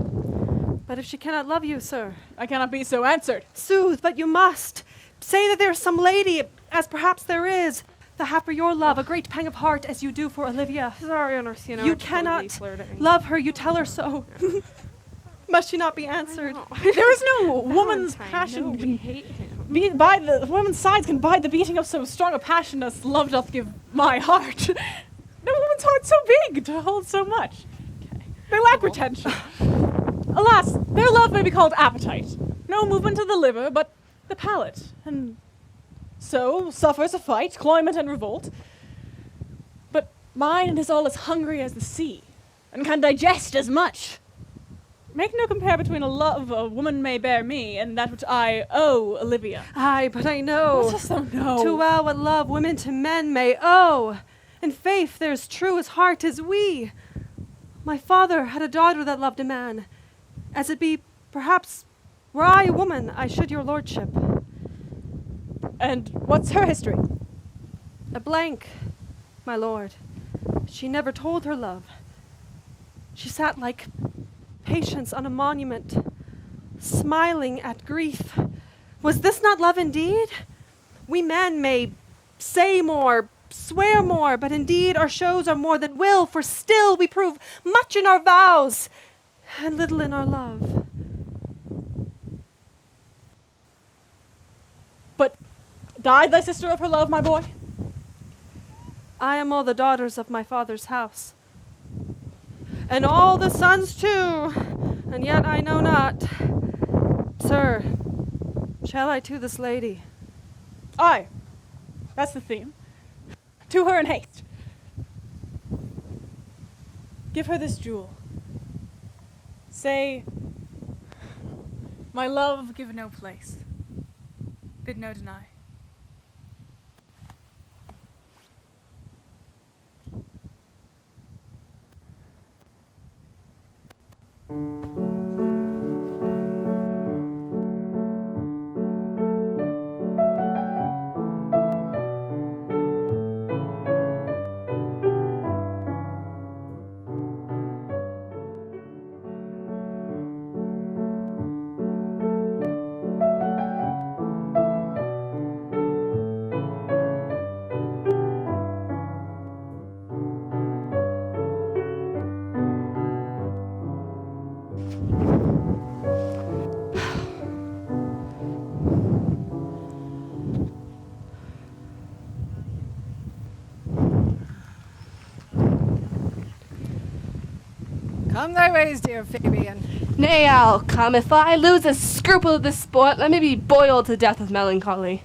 But if she cannot love you, sir. I cannot be so answered. Soothe, but you must. Say that there is some lady, as perhaps there is, that have for your love a great pang of heart as you do for Olivia. Sorry, Orsino. You cannot love her, you tell her so. Must she not be answered? There is no woman's passion can by the woman's sides can bide the beating of so strong a passion as love doth give my heart. No woman's heart so big to hold so much. They lack retention. Alas, their love may be called appetite. No movement of the liver, but the palate, and so suffers a fight, cloyment, and revolt. But mine is all as hungry as the sea, and can digest as much. Make no compare between a love a woman may bear me and that which I owe Olivia. Aye, but I know. What dost thou know? Too well what love women to men may owe. In faith, they're as true as heart as we. My father had a daughter that loved a man. As it be, perhaps, were I a woman, I should your lordship. And what's her history? A blank, my lord. She never told her love. She sat like Patience on a monument, smiling at grief. Was this not love indeed? We men may say more, swear more, but indeed our shows are more than will, for still we prove much in our vows and little in our love. But died thy sister of her love, my boy? I am all the daughters of my father's house, and all the sons too, and yet I know not. Sir, shall I to this lady? Aye, that's the theme. To her in haste. Give her this jewel. Say, my love give no place, bid no deny. Come thy ways, dear Fabian. Nay, I'll come. If I lose a scruple of this sport, let me be boiled to death with melancholy.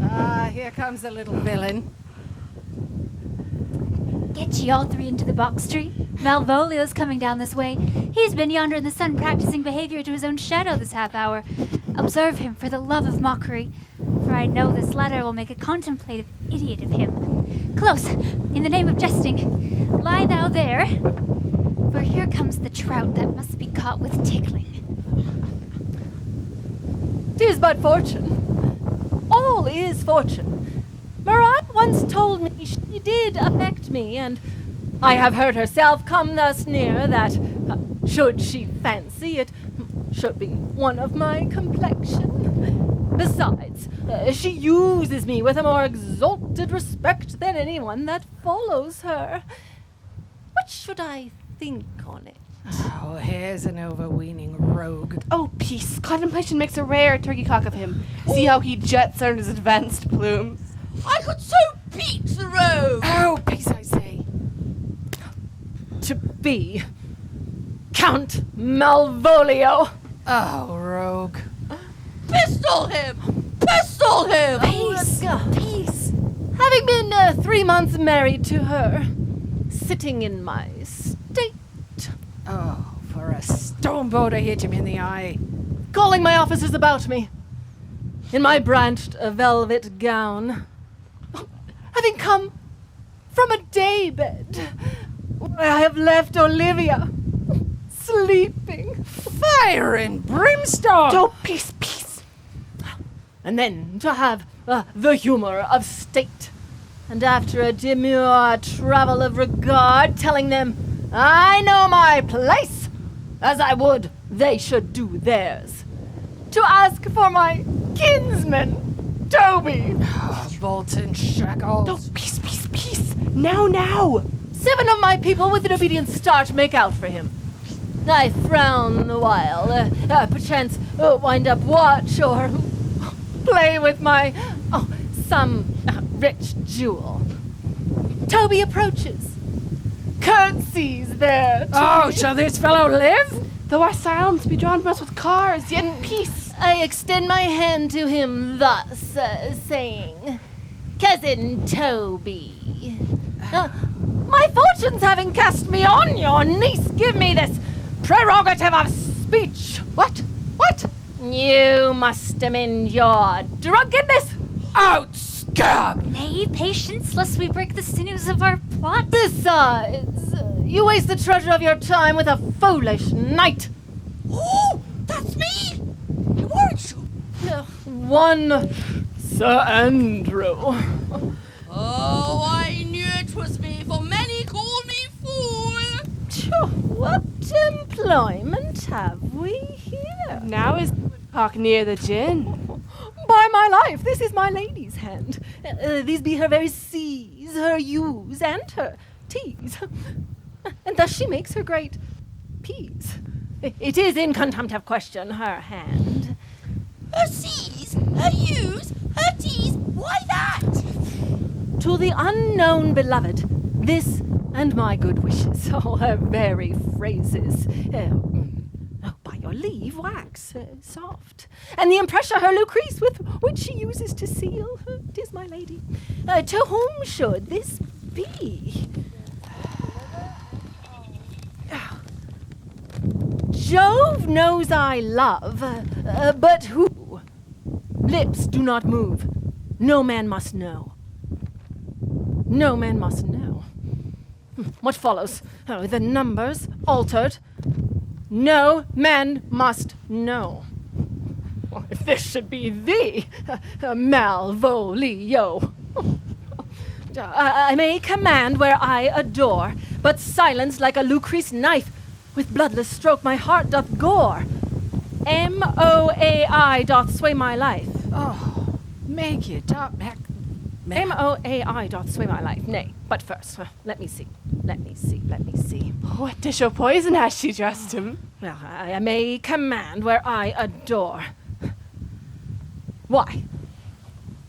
Ah, here comes the little villain. Get ye all three into the box tree. Malvolio's coming down this way. He's been yonder in the sun practicing behavior to his own shadow this half hour. Observe him for the love of mockery, for I know this latter will make a contemplative idiot of him. Close, in the name of jesting, lie thou there, for here comes the trout that must be caught with tickling. 'Tis but fortune. All is fortune. Marat once told me she did affect me, and I have heard herself come thus near that, should she fancy it, should be one of my complexion. Besides, she uses me with a more exalted respect than anyone that follows her. What should I think on it? Oh, here's an overweening rogue. Oh, peace. Contemplation makes a rare turkey cock of him. See how he jets under his advanced plumes. I could so beat the rogue! Oh, peace, I say. To be Count Malvolio. Oh, rogue. Pistol him! Pistol him! Peace! Peace! Having been 3 months married to her, sitting in my state, Oh, for a stone bow to hit him in the eye. calling my officers about me, in my branched velvet gown, having come from a daybed where I have left Olivia sleeping. Fire and brimstone! Oh, peace, peace. And then to have the humor of state, and after a demure travel of regard, telling them I know my place, as I would they should do theirs, to ask for my kinsman, Toby. Oh, Bolton shackles. Oh, peace, peace, peace. Now. 7 of my people with an obedient start make out for him. I frown the while, perchance wind up watch or play with my, some rich jewel. Toby approaches, curtsies there. Oh, shall this fellow live? Though our silence be drawn from us with cars, yet in peace. I extend my hand to him thus, saying, Cousin Toby, my fortunes having cast me on your niece, give me this prerogative of speech. What? You must amend your drunkenness. Out, scab! Nay, patience, lest we break the sinews of our plot. Besides, you waste the treasure of your time with a foolish knight. Oh, that's me! You weren't you? One Sir Andrew. Oh, I knew it was me, for many call me fool! What employment have we here? Now is the cock near the gin. By my life, this is my lady's hand. These be her very C's, her U's, and her T's. And thus she makes her great P's. It is in contempt of question, her hand. Her C's, her U's, her T's, why that? To the unknown beloved, this and my good wishes. Oh, her very phrases. By your leave, wax soft. And the impression her Lucrece, with which she uses to seal, 'tis my lady. To whom should this be? Jove knows I love, but who? Lips do not move. No man must know. No man must know. What follows? Oh, the numbers altered. No man must know. Well, if this should be thee, Malvolio. I may command where I adore, but silence like a Lucrece knife, with bloodless stroke my heart doth gore. M-O-A-I doth sway my life. Oh, make it up, M-O-A-I doth sway my life. Nay, but first, let me see. What dish of poison has she dressed him? Well, I may command where I adore. Why?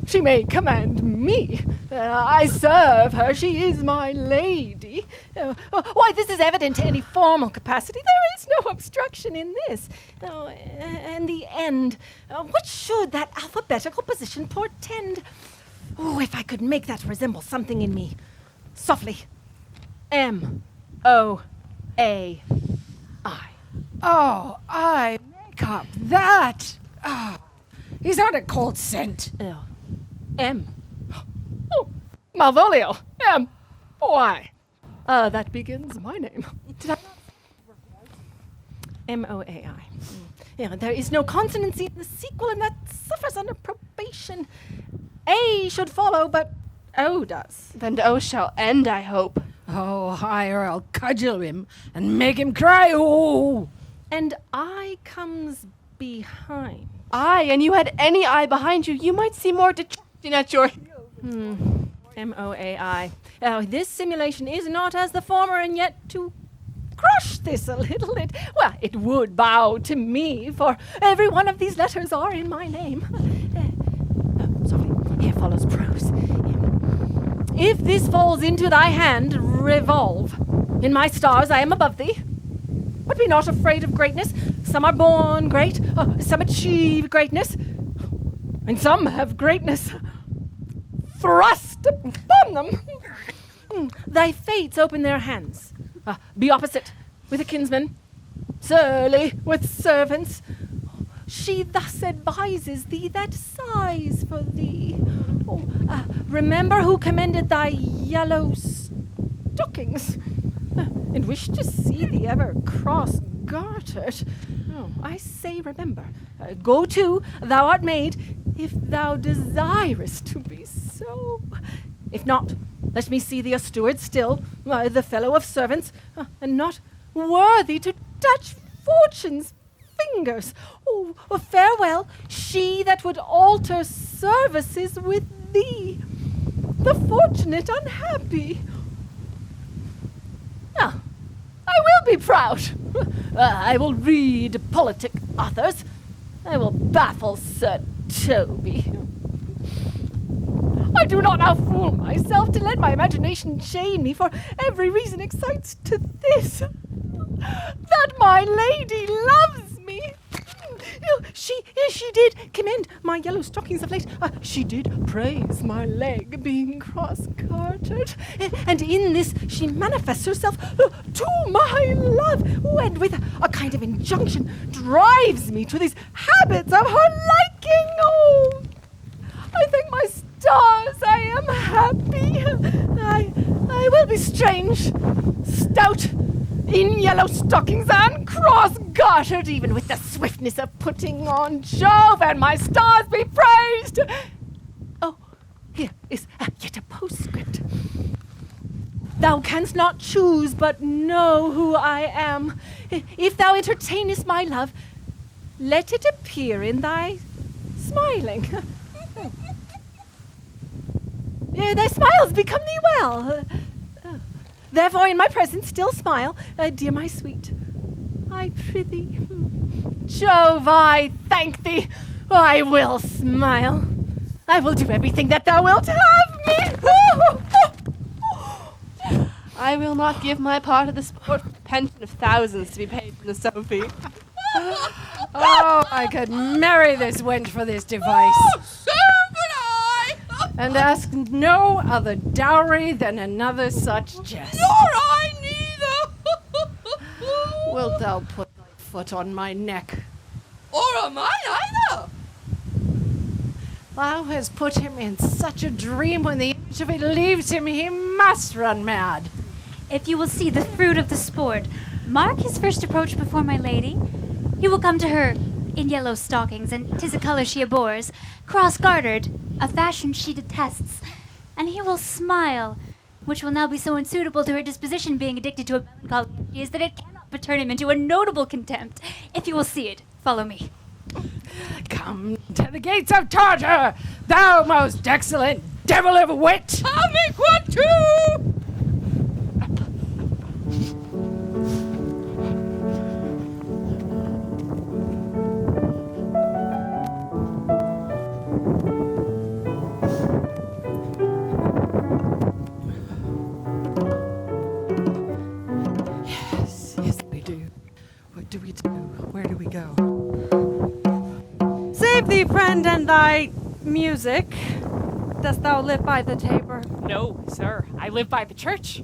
She may command me. I serve her. She is my lady. Why, this is evident to any formal capacity. There is no obstruction in this. And the end. What should that alphabetical position portend? Oh, if I could make that resemble something in me. Softly. M-O-A-I. Oh, I make up that. Ah, he's not a cold scent. M. Oh, Malvolio. M. Why? That begins my name. Did I not? M-O-A-I. Yeah, there is no consonancy in the sequel, and that suffers under probation. A should follow, but O does. Then O shall end, I hope. Oh, hi, or I'll cudgel him and make him cry. Oh! And I comes behind. Aye, and you had any eye behind you, you might see more detraction at your heels. M-O-A-I. This simulation is not as the former, and yet to crush this a little, it would bow to me, for every one of these letters are in my name. Sorry, here follows prose. If this falls into thy hand, revolve. In my stars I am above thee. But be not afraid of greatness. Some are born great, some achieve greatness, and some have greatness thrust upon them. Thy fates open their hands. Be opposite with a kinsman, surly with servants. She thus advises thee that sighs for thee. Remember who commended thy yellow stockings, and wish to see thee ever cross-gartered. I say remember. Go to, thou art made, if thou desirest to be so. If not, let me see thee a steward still, the fellow of servants, and not worthy to touch fortune's fingers. Farewell, she that would alter services with thee, the fortunate unhappy. I will be proud. I will read politic authors. I will baffle Sir Toby. I do not now fool myself to let my imagination chain me, for every reason excites to this, that my lady loves me. She did commend my yellow stockings of late. She did praise my leg being cross-gartered. And in this she manifests herself to my love, and with a kind of injunction drives me to these habits of her liking. Oh, I thank my stars I am happy. I will be strange, stout, in yellow stockings and cross-gartered, even with the swiftness of putting on. Jove and my stars be praised! Oh, here is yet a postscript. Thou canst not choose but know who I am. If thou entertainest my love, let it appear in thy smiling. Thy smiles become thee well. Therefore in my presence still smile, dear my sweet. I prithee. Jove, I thank thee. I will smile. I will do everything that thou wilt have me. I will not give my part of the sport for a pension of thousands to be paid from the Sophie. Oh, I could marry this wench for this device. So would I! And ask no other dowry than another such jest. Nor I neither! Wilt thou put thy foot on my neck? Or am I either? Thou hast put him in such a dream, when the image of it leaves him, he must run mad. If you will see the fruit of the sport, mark his first approach before my lady. He will come to her in yellow stockings, and 'tis a color she abhors, cross-gartered, a fashion she detests, and he will smile, which will now be so unsuitable to her disposition, being addicted to a melancholy she is, that it cannot but turn him into a notable contempt. If you will see it, follow me. Come to the gates of Tartar, thou most excellent devil of wit! I'll make one too! Yes, we do. What do we do? Where do we go? Save thee, friend, and thy music. Dost thou live by the tabor? No, sir. I live by the church.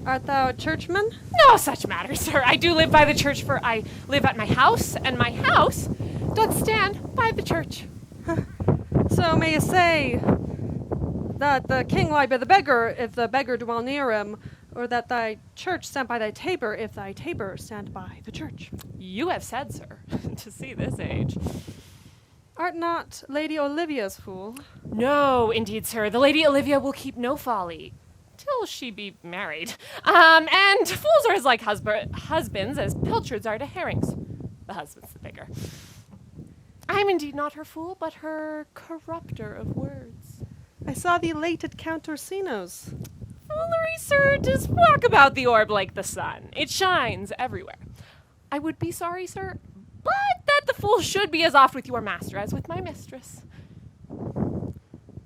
Art thou a churchman? No such matter, sir. I do live by the church, for I live at my house, and my house doth stand by the church. So may you say that the king lie by the beggar, if the beggar dwell near him, or that thy church stand by thy tabor, if thy tabor stand by the church. You have said, sir, to see this age. Art not Lady Olivia's fool? No, indeed, sir. The Lady Olivia will keep no folly till she be married. And fools are as like husbands as pilchards are to herrings. The husband's the bigger. I am indeed not her fool, but her corrupter of words. I saw thee late at Count Orsino's. Foolery, sir, just walk about the orb like the sun. It shines everywhere. I would be sorry, sir, but that the fool should be as oft with your master as with my mistress.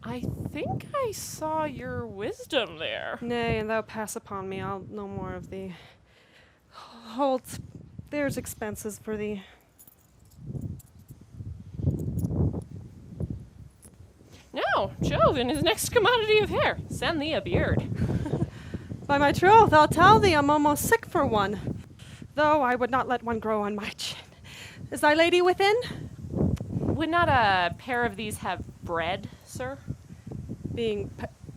I think I saw your wisdom there. Nay, and thou pass upon me, I'll no more of thee. Hold, there's expenses for thee. No, Jove, and his next commodity of hair. Send thee a beard. By my troth, I'll tell thee I'm almost sick for one, though I would not let one grow on my chin. Is thy lady within? Would not a pair of these have bread, sir? Being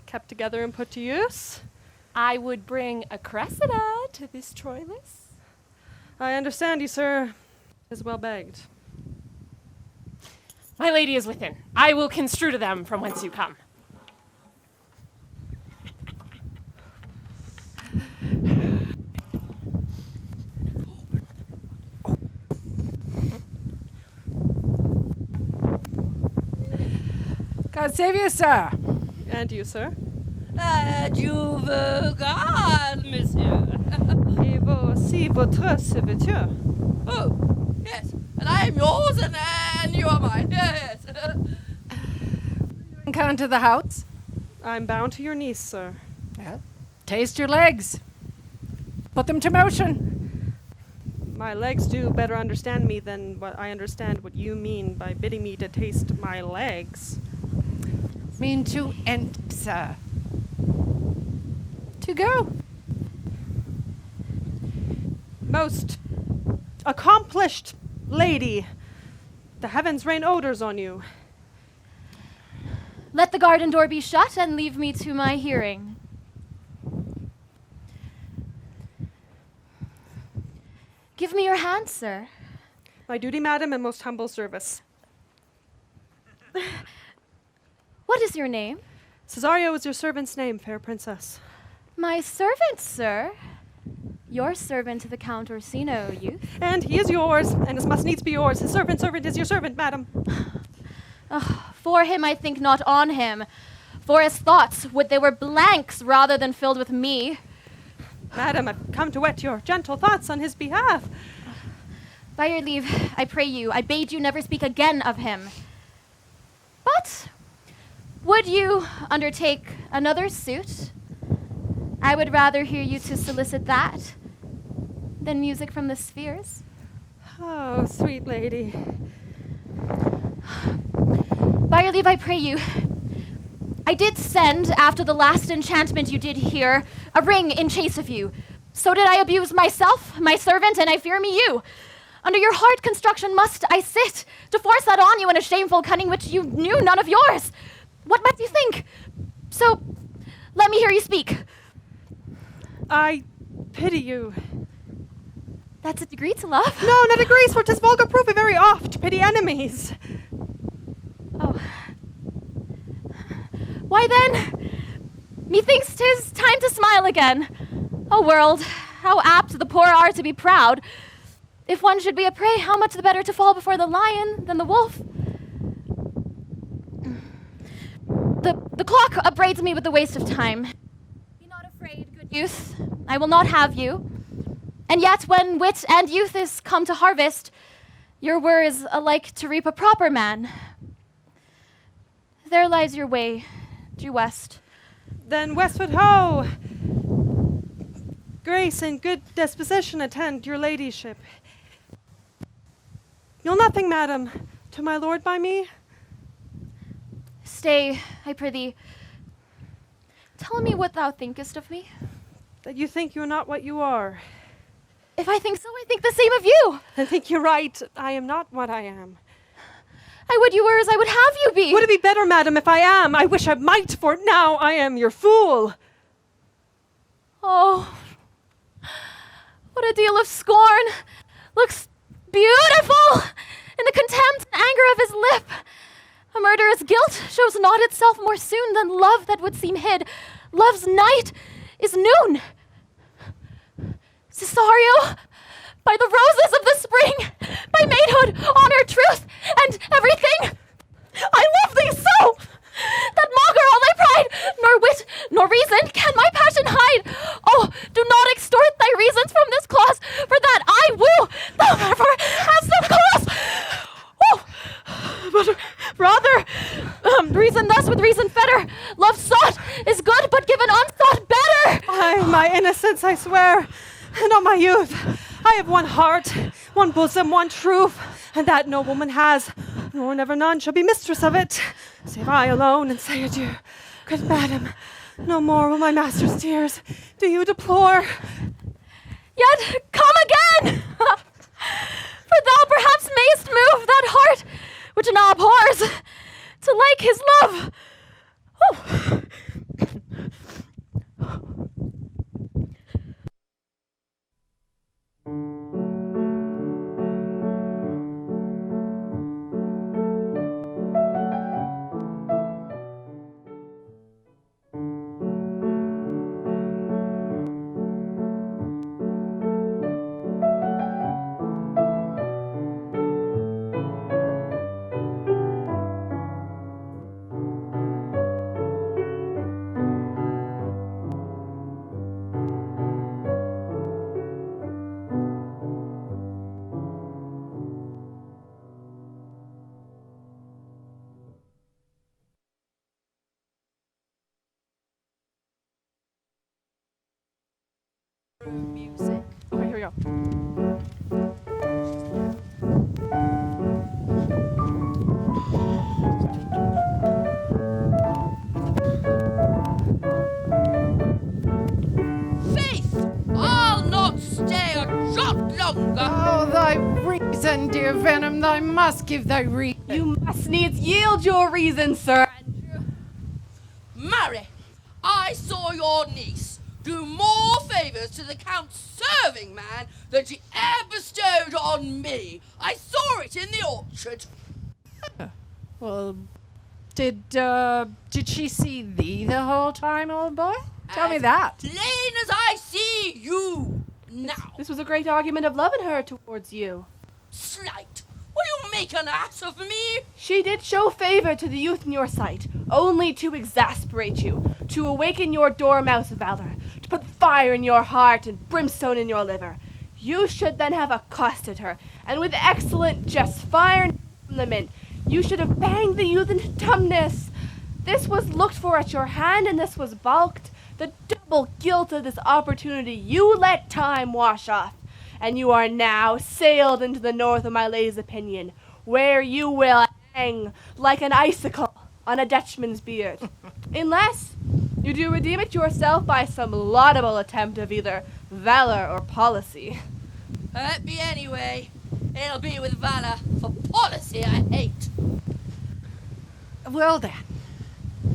kept together and put to use? I would bring a cressida to this Troilus. I understand you, sir. 'Tis well begged. My lady is within. I will construe to them from whence you come. God save you, sir. And you, sir? Adieu, God, monsieur. Et voici votre serviteur. Oh, yes, and I am yours, and you are mine. Yes. Come to the house. I'm bound to your niece, sir. Yeah. Taste your legs. Put them to motion. My legs do better understand me than what I understand what you mean by bidding me to taste my legs. Mean to end, sir. To go. Most accomplished lady, the heavens rain odors on you. Let the garden door be shut and leave me to my hearing. Give me your hand, sir. My duty, madam, and most humble service. What is your name? Cesario is your servant's name, fair princess. My servant, sir. Your servant to the Count Orsino, youth. And he is yours, and it must needs be yours. His servant is your servant, madam. For him I think not on him. For his thoughts, would they were blanks rather than filled with me. Madam, I've come to wet your gentle thoughts on his behalf. By your leave, I pray you, I bade you never speak again of him. But would you undertake another suit? I would rather hear you to solicit that than music from the spheres. Oh, sweet lady. By your leave, I pray you. I did send, after the last enchantment you did here, a ring in chase of you. So did I abuse myself, my servant, and I fear me you. Under your hard construction must I sit, to force that on you in a shameful cunning which you knew none of yours. What must you think? So, let me hear you speak. I pity you. That's a degree to love. No, not a grace, for 'tis vulgar proof very oft to pity enemies. Oh. Why then, methinks 'tis time to smile again. O world, how apt the poor are to be proud. If one should be a prey, how much the better to fall before the lion than the wolf. The clock upbraids me with the waste of time. Be not afraid, good youth. I will not have you. And yet, when wit and youth is come to harvest, your were is alike to reap a proper man. There lies your way, due west. Then westward ho! Grace and good disposition attend your ladyship. You'll nothing, madam, to my lord by me? Stay, I prithee. Tell me what thou thinkest of me. That you think you're not what you are. If I think so, I think the same of you. I think you're right. I am not what I am. I would you were as I would have you be. Would it be better, madam, if I am? I wish I might, for now I am your fool. Oh, what a deal of scorn. Looks beautiful in the contempt and anger of his lip. A murderous guilt shows not itself more soon than love that would seem hid. Love's night is noon. Cesario, by the roses of the spring, by maidhood, honor, truth, and everything, I love thee so, that maugre all thy pride, nor wit, nor reason can my passion hide. Oh, do not extort thy reasons from this clause, for that I woo, thou therefore hast no cause. Oh, but rather, reason thus with reason fetter. Love sought is good, but given unsought better. Ay, my innocence, I swear, and on my youth. I have one heart, one bosom, one truth, and that no woman has, nor never none shall be mistress of it, save I alone, and say adieu. Good madam, no more will my master's tears do you deplore. Yet come again, for thou perhaps mayst move that heart which now abhors to like his love. Oh. Music. Okay, here we go. Faith, I'll not stay a jot longer. Oh, thy reason, dear Venom, thou must give thy reason. You must needs yield your reason, sir. Marry, I saw your niece do more favours to the Count's serving man than she ever bestowed on me. I saw it in the orchard. Well, did she see thee the whole time, old boy? Tell me that. Plain as I see you now. This was a great argument of love in her towards you. Slight, will you make an ass of me? She did show favor to the youth in your sight, only to exasperate you, to awaken your dormouse valor, to put fire in your heart and brimstone in your liver. You should then have accosted her, and with excellent jest fire from the mint, you should have banged the youth into dumbness. This was looked for at your hand, and this was balked. The double guilt of this opportunity you let time wash off, and you are now sailed into the north of my lady's opinion, where you will hang like an icicle on a Dutchman's beard, unless you do redeem it yourself by some laudable attempt of either valor or policy. It be anyway. It'll be with valor, for policy I hate. Well then,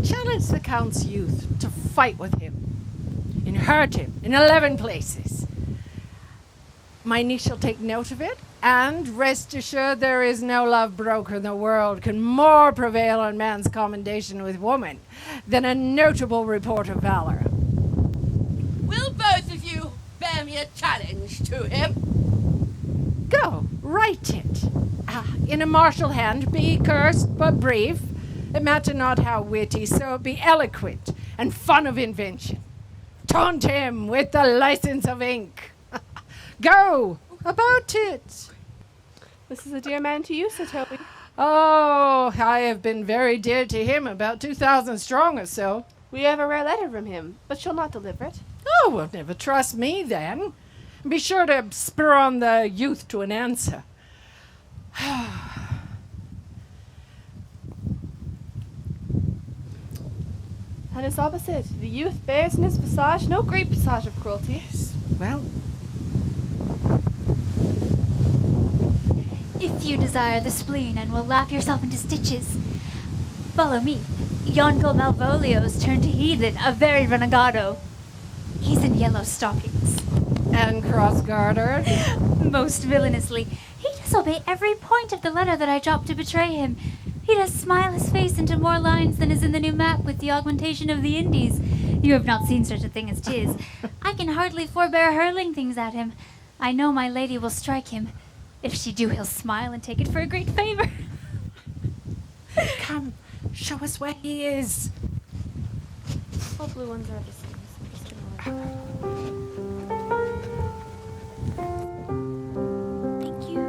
challenge the Count's youth to fight with him, and hurt him in 11 places. My niece shall take note of it, and rest assured there is no love broker in the world can more prevail on man's commendation with woman than a notable report of valor. Will both of you bear me a challenge to him? Go, write it. In a martial hand, be cursed but brief. It matter not how witty, so be eloquent and fun of invention. Taunt him with the license of ink. Go, about it. This is a dear man to you, Sir Toby. Oh, I have been very dear to him, about 2,000 strong or so. We have a rare letter from him, but shall not deliver it. Oh, well, never trust me then. Be sure to spur on the youth to an answer. And its opposite, the youth bears in his visage no great presage of cruelty. Well, If you desire the spleen and will laugh yourself into stitches, follow me. Yonkel Malvolio's turned to heathen, a very renegado. He's in yellow stockings. and cross-gartered. Most villainously. He does obey every point of the letter that I dropped to betray him. He does smile his face into more lines than is in the new map with the augmentation of the Indies. You have not seen such a thing as 'tis. I can hardly forbear hurling things at him. I know my lady will strike him. If she do, he'll smile and take it for a great favor. Come, show us where he is. All blue ones are the same. So I'm just gonna Thank you.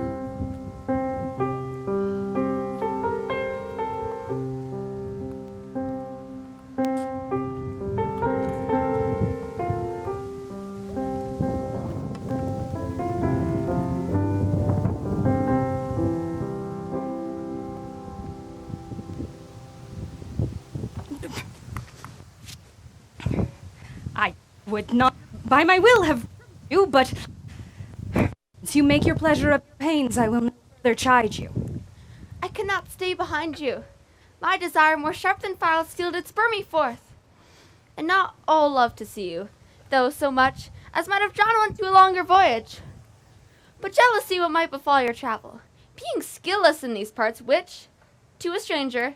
I would not by my will have you, but since you make your pleasure of your pains, I will not further chide you. I cannot stay behind you. My desire more sharp than file steel did spur me forth. And not all love to see you, though so much as might have drawn one to a longer voyage. But jealousy what might befall your travel, being skilless in these parts, which, to a stranger,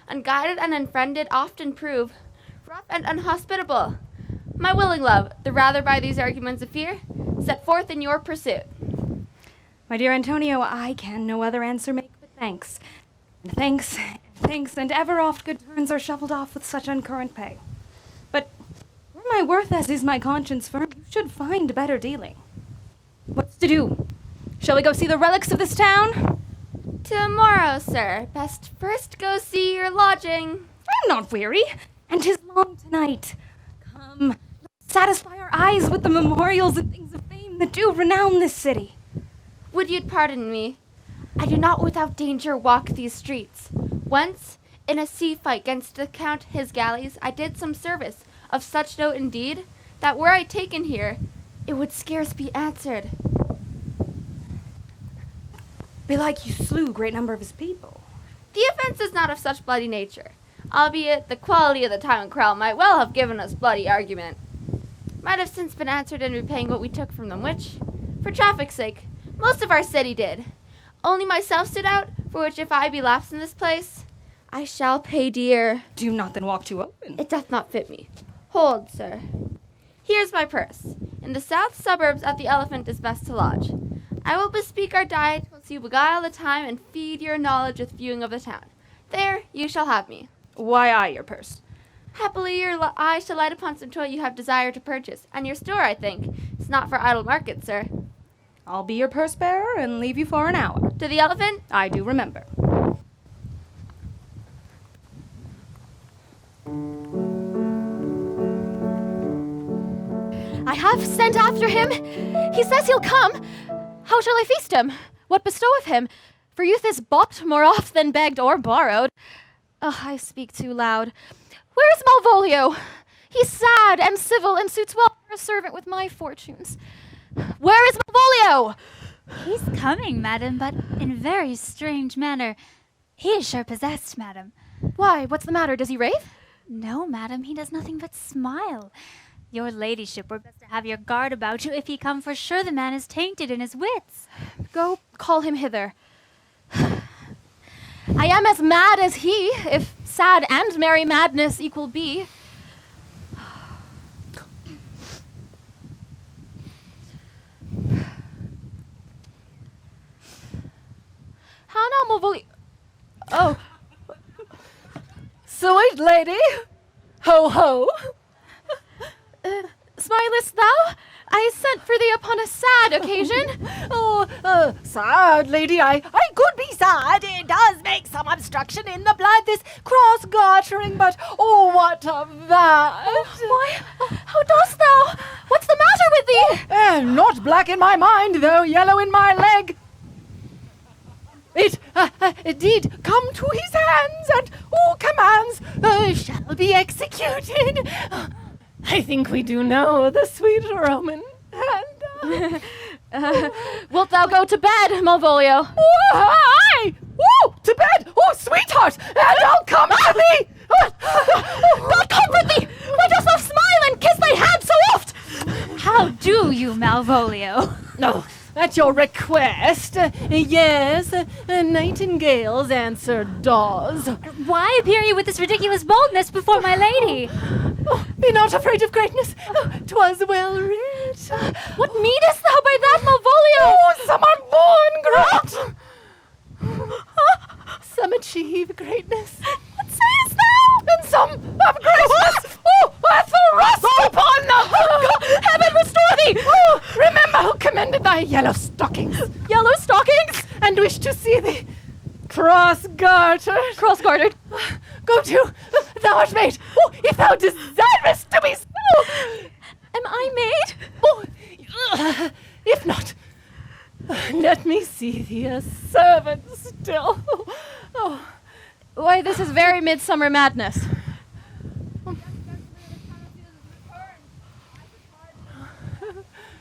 unguided and unfriended often prove rough and unhospitable. My willing love, the rather by these arguments of fear, set forth in your pursuit. My dear Antonio, I can no other answer make but thanks. And thanks, and ever oft good turns are shuffled off with such uncurrent pay. But for my worth as is my conscience firm, you should find better dealing. What's to do? Shall we go see the relics of this town? Tomorrow, sir. Best first go see your lodging. I'm not weary, and 'tis long tonight. Come, let's satisfy our eyes with the memorials and things of fame that do renown this city. Would you'd pardon me? I do not without danger walk these streets. Once, in a sea fight against the Count his galleys, I did some service, of such note indeed, that were I taken here, it would scarce be answered. Belike you slew great number of his people. The offense is not of such bloody nature, albeit the quality of the town crowd might well have given us bloody argument. Might have since been answered in repaying what we took from them, which, for traffic's sake, most of our city did. Only myself stood out, for which if I be lapsed in this place, I shall pay dear. Do not then walk too open. It doth not fit me. Hold, sir. Here's my purse. In the south suburbs at the Elephant is best to lodge. I will bespeak our diet whilst you beguile the time and feed your knowledge with viewing of the town. There you shall have me. Why I your purse? Happily your eye shall light upon some toy you have desire to purchase, and your store, I think, is not for idle market, sir. I'll be your purse bearer and leave you for an hour. To the Elephant? I do remember. I have sent after him. He says he'll come. How shall I feast him? What bestow of him? For youth is bought more oft than begged or borrowed. I speak too loud. Where is Malvolio? He's sad and civil and suits well for a servant with my fortunes. Where is Malvolio? He's coming, madam, but in very strange manner. He is sure possessed, madam. Why, what's the matter? Does he rave? No, madam, he does nothing but smile. Your ladyship were best to have your guard about you. If he come, for sure the man is tainted in his wits. Go call him hither. I am as mad as he, if sad and merry madness equal be. How now, Malvolio? Oh. Sweet lady, ho ho. Smilest thou? I sent for thee upon a sad occasion. Sad lady, I could be sad. It does make some obstruction in the blood, this cross-gartering, but what of that? Why, how dost thou? What's the matter with thee? Not black in my mind, though yellow in my leg. It did come to his hands, and all commands shall be executed. I think we do know the sweet Roman. And, wilt thou go to bed, Malvolio? Aye! To bed! Sweetheart! And I'll come to thee! God comfort thee! Why dost thou smile and kiss thy hand so oft? How do you, Malvolio? No, at your request. Yes, nightingales answer daws. Why appear you with this ridiculous boldness before my lady? Be not afraid of greatness. 'Twas well writ. What meanest thou by that, Malvolio? Some are born great. Some achieve greatness. What sayest thou? And some of greatness. A thrust upon the Heaven restore thee! Remember who commended thy yellow stockings. Yellow stockings? And wished to see thee cross-gartered. Cross-gartered. Go to, thou art made. If thou desirest to be so. Am I made? If not, let me see thee a servant still. Why, this is very midsummer madness.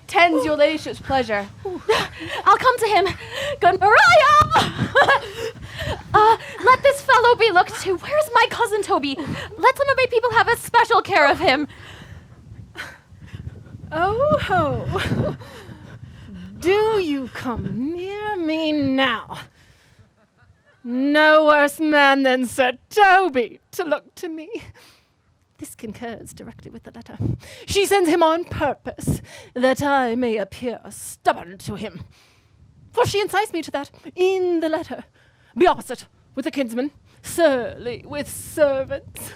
Tends your ladyship's pleasure. I'll come to him. Good Maria! Let this fellow be looked to. Where's my cousin Toby? Let some of my people have a special care of him. Oh ho! Do you come near me now? No worse man than Sir Toby to look to me. This concurs directly with the letter. She sends him on purpose, that I may appear stubborn to him. For she incites me to that in the letter. Be opposite with the kinsman, surly with servants.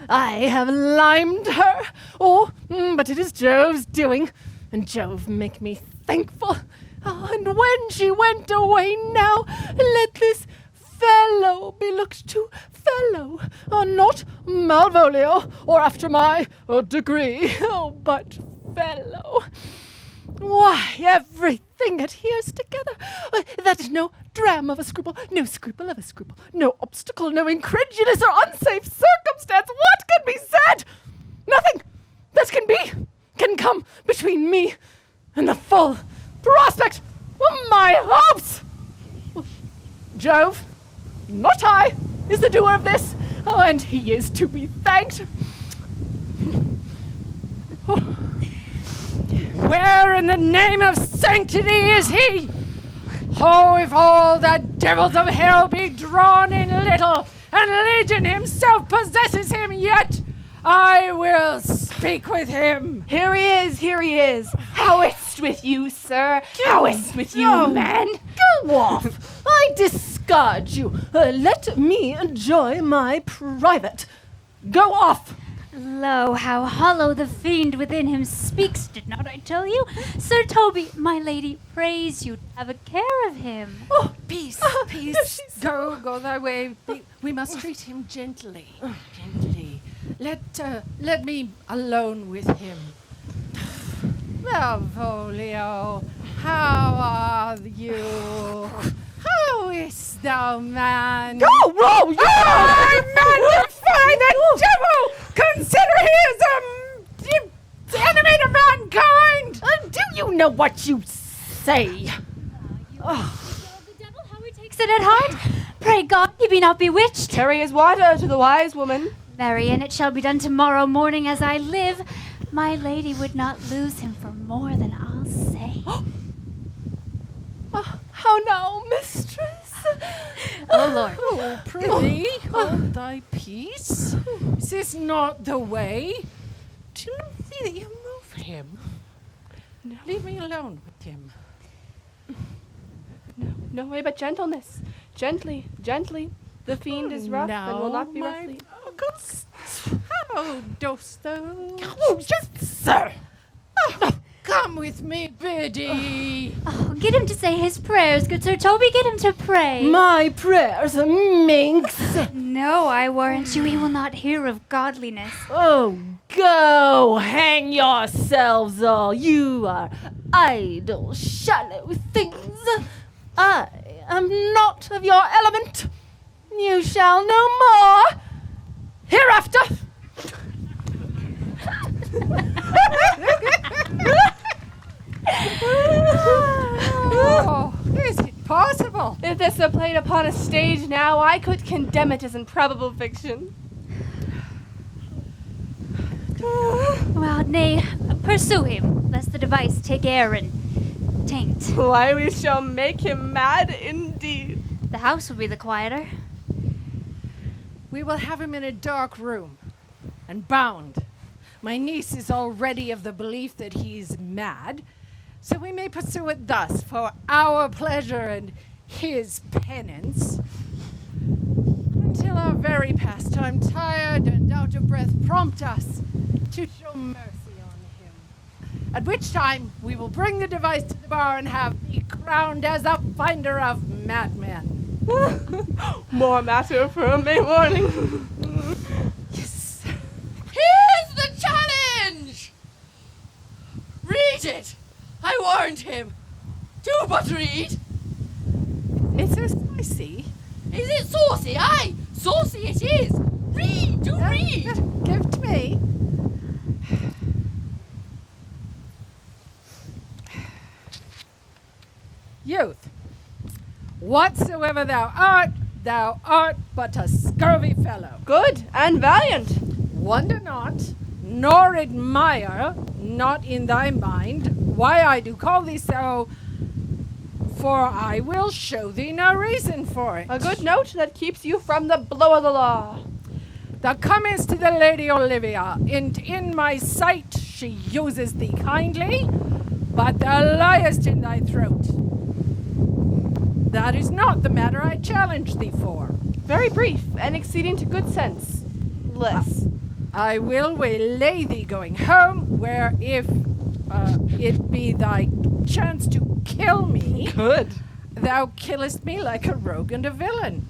I have limed her. But it is Jove's doing, and Jove make me thankful. And when she went away now, let this fellow be looked to, fellow, not Malvolio, or after my degree, but fellow. Why, everything adheres together. That is no dram of a scruple, no scruple of a scruple, no obstacle, no incredulous or unsafe circumstance. What can be said? Nothing that can come between me and the full prospect of my hopes. Jove, not I, is the doer of this, and he is to be thanked. Where in the name of sanctity is he? Oh, if all the devils of hell be drawn in little, and Legion himself possesses him yet, I will speak with him. Here he is. How is't with you, sir? How is't with you, man? Go off. I discard you. Let me enjoy my private. Go off. Lo, how hollow the fiend within him speaks, did not I tell you? Sir Toby, my lady, praise you to have a care of him. Peace, peace. Go thy way. We must treat him gently. Gently. Let me alone with him. Malvolio, how are you? How is thou, man? Go, roll, you! I magnify the devil! Consider he is the enemy to mankind! Do you know what you say? The devil, how he takes it at heart? Pray God he be not bewitched. Carry his water to the wise woman. Marry, and it shall be done tomorrow morning as I live. My lady would not lose him for more than I'll say. How now, mistress? Oh, Lord. Oh, prithee, hold thy peace. Is this not the way? Do not see that you move him. No. Leave me alone with him. No way but gentleness. Gently, gently. The fiend is rough and will not be roughly. How dost thou? Oh, just so. Come with me, Biddy. Oh, get him to say his prayers, good Sir Toby. Get him to pray. My prayers, minx. No, I warrant you, he will not hear of godliness. Oh, go hang yourselves all. You are idle, shallow things. I am not of your element. You shall know more hereafter. Oh, is it possible? If this were played upon a stage now, I could condemn it as improbable fiction. Well, nay, pursue him, lest the device take air and taint. Why, we shall make him mad indeed. The house will be the quieter. We will have him in a dark room and bound. My niece is already of the belief that he's mad, so we may pursue it thus for our pleasure and his penance, until our very pastime, tired and out of breath, prompt us to show mercy on him. At which time we will bring the device to the bar and have thee crowned as a finder of madmen. More matter for a May morning. Yes. Here's the challenge! Read it! I warned him. Do but read. It's so spicy. Is it saucy? Aye, saucy it is. Read, do read. Give it to me. Youth, whatsoever thou art but a scurvy fellow. Good and valiant. Wonder not, nor admire not in thy mind why I do call thee so, for I will show thee no reason for it. A good note that keeps you from the blow of the law. Thou comest to the Lady Olivia, and in my sight she uses thee kindly, but thou liest in thy throat. That is not the matter I challenge thee for. Very brief and exceeding to good sense. Less. I will waylay thee going home, where if it be thy chance to kill me, Good. thou killest me like a rogue and a villain.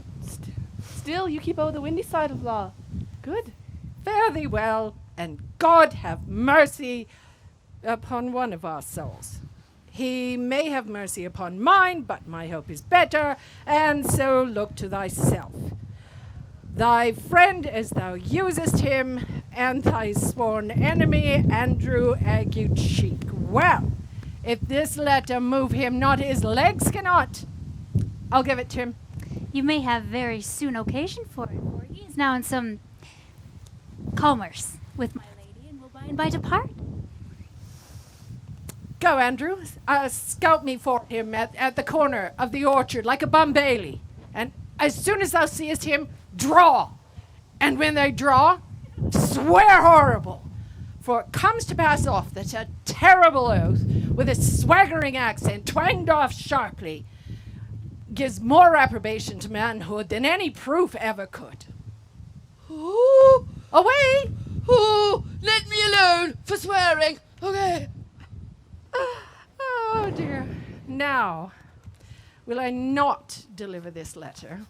Still, you keep over the windy side of law. Good. Fare thee well, and God have mercy upon one of our souls. He may have mercy upon mine, but my hope is better, and so look to thyself. Thy friend as thou usest him, and thy sworn enemy, Andrew Ague-Cheek. Well, if this letter move him not, his legs cannot. I'll give it to him. You may have very soon occasion for it, for he is now in some commerce with my lady, and will by and by depart. Go, Andrew. Scout me for him at the corner of the orchard like a bumbailey. And as soon as thou seest him, draw. And when they draw, swear horrible. For it comes to pass off that a terrible oath, with a swaggering accent twanged off sharply, gives more approbation to manhood than any proof ever could. Ooh, Away! ooh, let me alone for swearing. Okay. Oh dear. Now, will I not deliver this letter?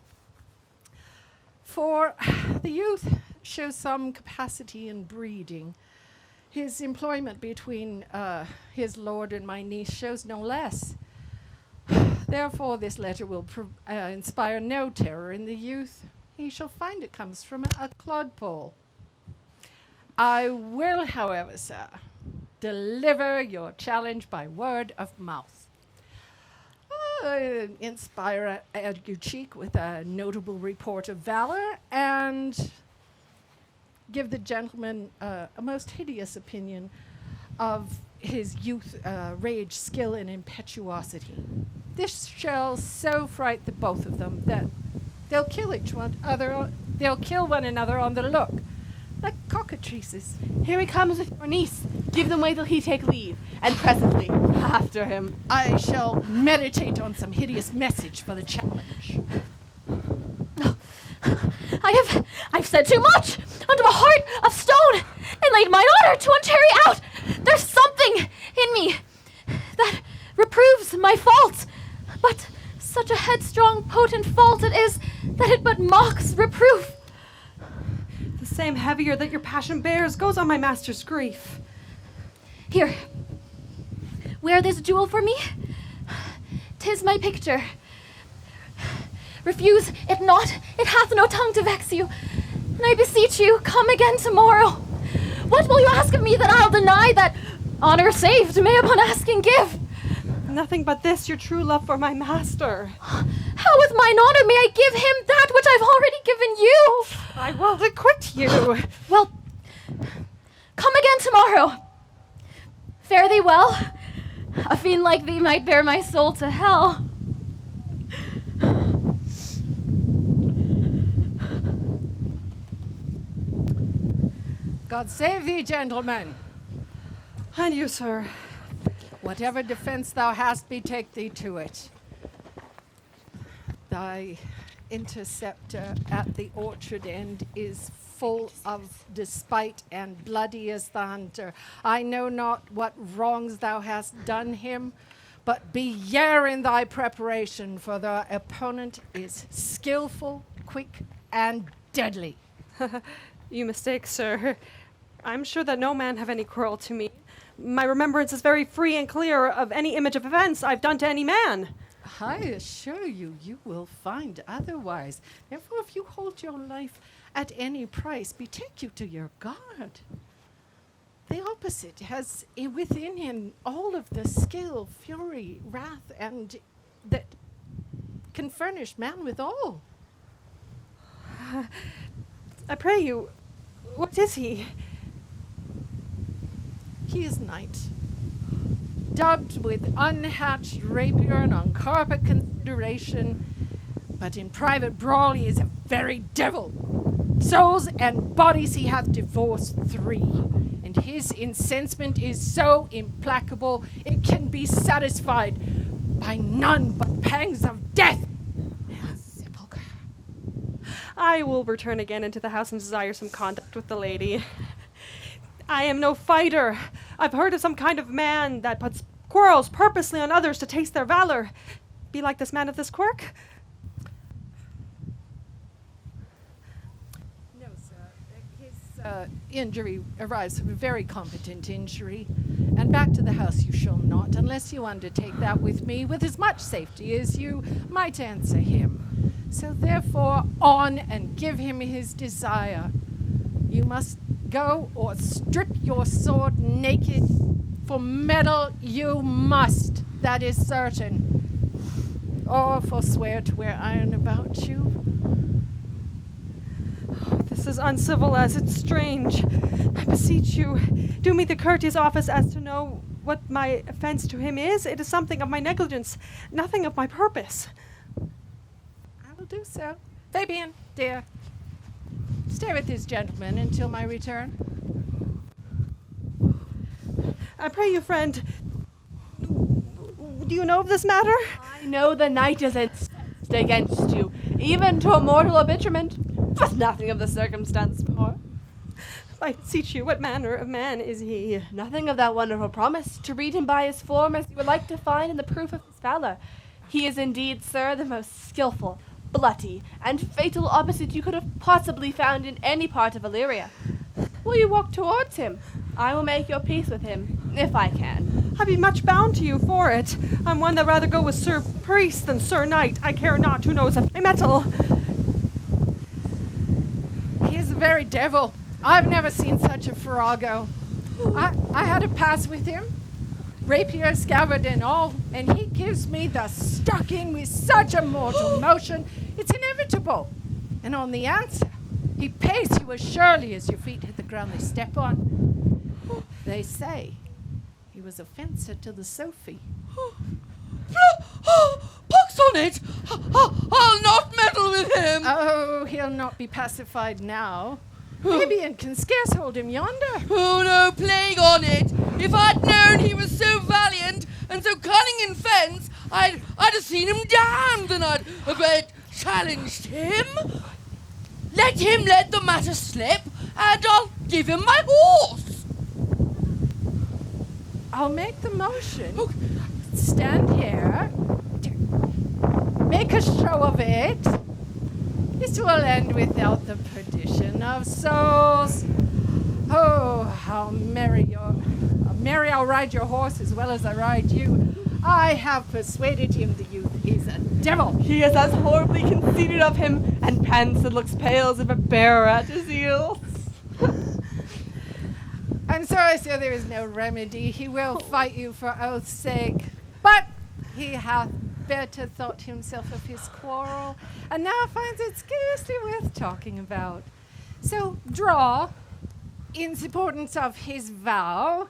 For the youth shows some capacity in breeding. His employment between his lord and my niece shows no less. Therefore, this letter will inspire no terror in the youth. He shall find it comes from a clodpole. I will, however, sir, deliver your challenge by word of mouth. Inspire Ague-Cheek with a notable report of valor, and give the gentleman a most hideous opinion of his youth, rage, skill, and impetuosity. This shall so fright the both of them that they'll kill they'll kill one another on the look, like cockatrices. Here he comes with your niece. Give them way till he take leave, and presently after him. I shall meditate on some hideous message for the challenge. I've said too much unto a heart of stone and laid mine honor to untarry out. There's something in me that reproves my fault, but such a headstrong, potent fault it is that it but mocks reproof. The same heavier that your passion bears goes on my master's grief. Here, wear this jewel for me. 'Tis my picture. Refuse it not, it hath no tongue to vex you. And I beseech you, come again tomorrow. What will you ask of me that I'll deny, that honor saved may upon asking give? Nothing but this, your true love for my master. How with mine honor may I give him that which I've already given you? I will acquit you. Well, come again tomorrow. Fare thee well. A fiend like thee might bear my soul to hell. God save thee, gentlemen. And you, sir. Whatever defense thou hast, betake thee to it. Thy interceptor at the orchard end is full of despite and bloody as the hunter. I know not what wrongs thou hast done him, but be yare in thy preparation, for thy opponent is skillful, quick, and deadly. You mistake, sir. I'm sure that no man have any quarrel to me. My remembrance is very free and clear of any image of offense I've done to any man. I assure you, you will find otherwise. Therefore, if you hold your life at any price, betake you to your God. The opposite has within him all of the skill, fury, wrath, and that can furnish man with all. I pray you, what is he? He is knight, dubbed with unhatched rapier and on carpet consideration, but in private brawl he is a very devil. Souls and bodies he hath divorced 3, and his incensement is so implacable it can be satisfied by none but pangs of death. Sepulchre. I will return again into the house and desire some contact with the lady. I am no fighter. I've heard of some kind of man that puts quarrels purposely on others to taste their valor. Be like this man of this quirk? No, sir. His injury arrives from a very competent injury. And back to the house you shall not, unless you undertake that with me with as much safety as you might answer him. So therefore, on and give him his desire. You must go or strip your sword naked. For meddle you must, that is certain. Or forswear to wear iron about you. This is uncivil as it's strange. I beseech you, do me the courteous office as to know what my offense to him is. It is something of my negligence, nothing of my purpose. I will do so. Fabian, dear, stay with this gentleman until my return. I pray you, friend, do you know of this matter? I know the knight is incensed against you, even to a mortal arbitrament, but nothing of the circumstance more. I beseech you, what manner of man is he? Nothing of that wonderful promise, to read him by his form as you would like to find in the proof of his valor. He is indeed, sir, the most skillful, bloody, and fatal opposite you could have possibly found in any part of Illyria. Will you walk towards him? I will make your peace with him, if I can. I be much bound to you for it. I'm one that rather go with Sir Priest than Sir Knight. I care not who knows of my metal. He is the very devil. I've never seen such a farrago. I had a pass with him, rapier, scabbard, and all, and he gives me the stocking with such a mortal motion, it's inevitable. And on the answer, He pays you as surely as your feet hit the ground they step on. They say he was a fencer to the Sophie. Pox on it! I'll not meddle with him! Oh, he'll not be pacified now. Fabian can scarce hold him yonder. Oh no, plague on it! If I'd known he was so valiant and so cunning in fence, I'd have seen him damned, and I'd have challenged him. Let him let the matter slip, and I'll give him my horse. I'll make the motion. Stand here. Make a show of it. This will end without the perdition of souls. Oh, how merry I'll ride your horse as well as I ride you. I have persuaded him the youth is a devil. He is as horribly conceited of him, and pants and looks pale as if a bear at his heels. I'm sorry, sir, there is no remedy. He will fight you for oath's sake. But he hath better thought himself of his quarrel, and now finds it scarcely worth talking about. So draw, in supportance of his vow,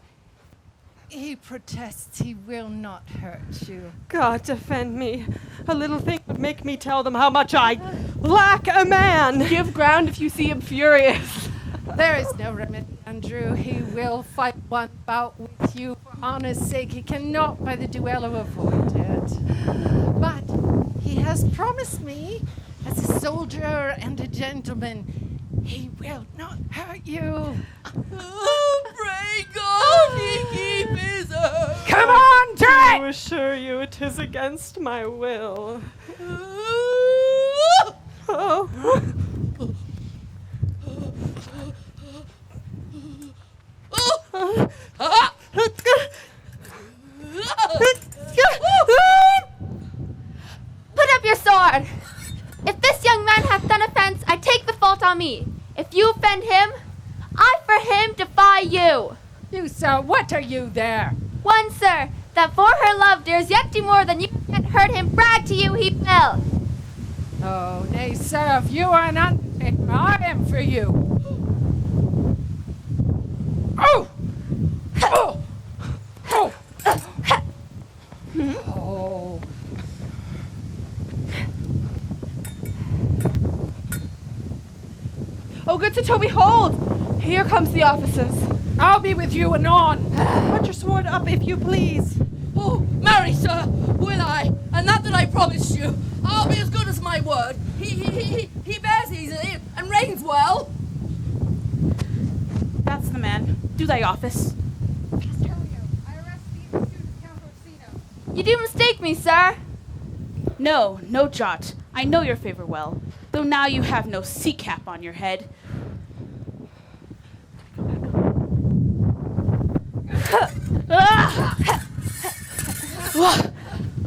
he protests he will not hurt you. God defend me. A little thing would make me tell them how much I lack a man. Give ground if you see him furious. There is no remedy, Andrew. He will fight one bout with you for honor's sake. He cannot by the duello avoid it. But he has promised me, as a soldier and a gentleman, he will not hurt you. Oh, pray God he keep his oath. Come on, do I it! assure you it is against my will. Put up your sword! If this young man hath done offense, I take the fault on me. If you offend him, I for him defy you. You, sir, what are you there? One, sir, that for her love dares yet do more than you yet heard him brag to you he fell. Oh, nay, sir, if you are an undertaker, I am for you. Oh! Oh! Oh! Oh! Oh, good Sir Toby, hold! Here comes the officers. I'll be with you anon. Put your sword up if you please. Oh, marry, sir, will I? And not that I promised you. I'll be as good as my word. He bears easily and reigns well. That's the man. Do thy office. You do mistake me, sir. No, no jot. I know your favor well, though now you have no sea cap on your head.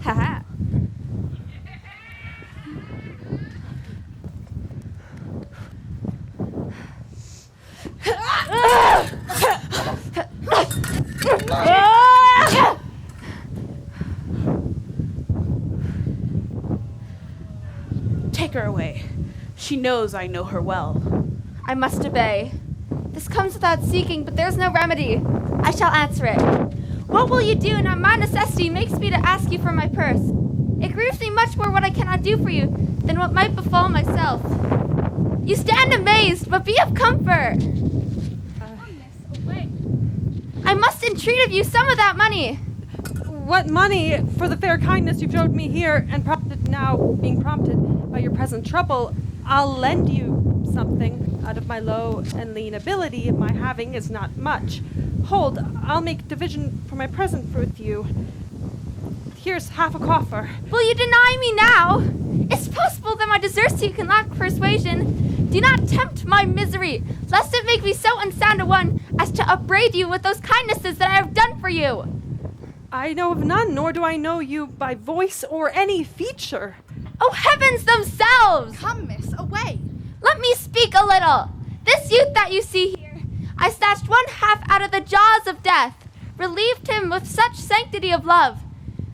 Ha. Take her away. She knows I know her well. I must obey. This comes without seeking, but there's no remedy. I shall answer it. What will you do now my necessity makes me to ask you for my purse? It grieves me much more what I cannot do for you than what might befall myself. You stand amazed, but be of comfort. I must entreat of you some of that money. What money for the fair kindness you've showed me here, and being prompted by your present trouble, I'll lend you something out of my low and lean ability. My having is not much. Hold, I'll make division for my present with you. Here's half a coffer. Will you deny me now? It's possible that my deserts you can lack persuasion. Do not tempt my misery, lest it make me so unsound a one as to upbraid you with those kindnesses that I have done for you. I know of none, nor do I know you by voice or any feature. Oh, heavens themselves! Come, miss, away. Let me speak a little. This youth that you see here, I snatched one half out of the jaws of death, relieved him with such sanctity of love,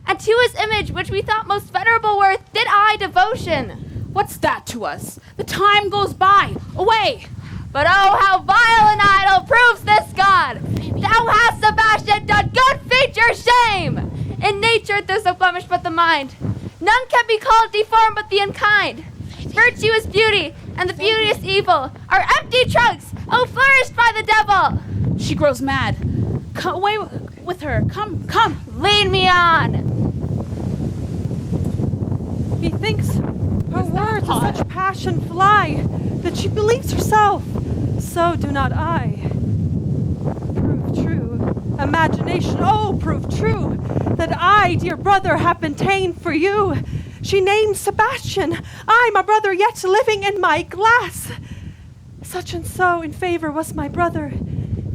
and to his image which we thought most venerable worth did I devotion. What's that to us? The time goes by. Away! But oh, how vile an idol proves this god! Thou hast, Sebastian, done good feat your shame! In nature there's no blemish but the mind. None can be called deformed but the unkind. Virtue is beauty, and the beauteous evil are empty trunks, oh, flourished by the devil! She grows mad. Come away with her. Come. Lead me on! Methinks her words of such passion fly that she believes herself. So do not I. Prove true, imagination, oh, prove true, that I, dear brother, have been ta'en for you. She named Sebastian, I, my brother, yet living in my glass. Such and so in favor was my brother.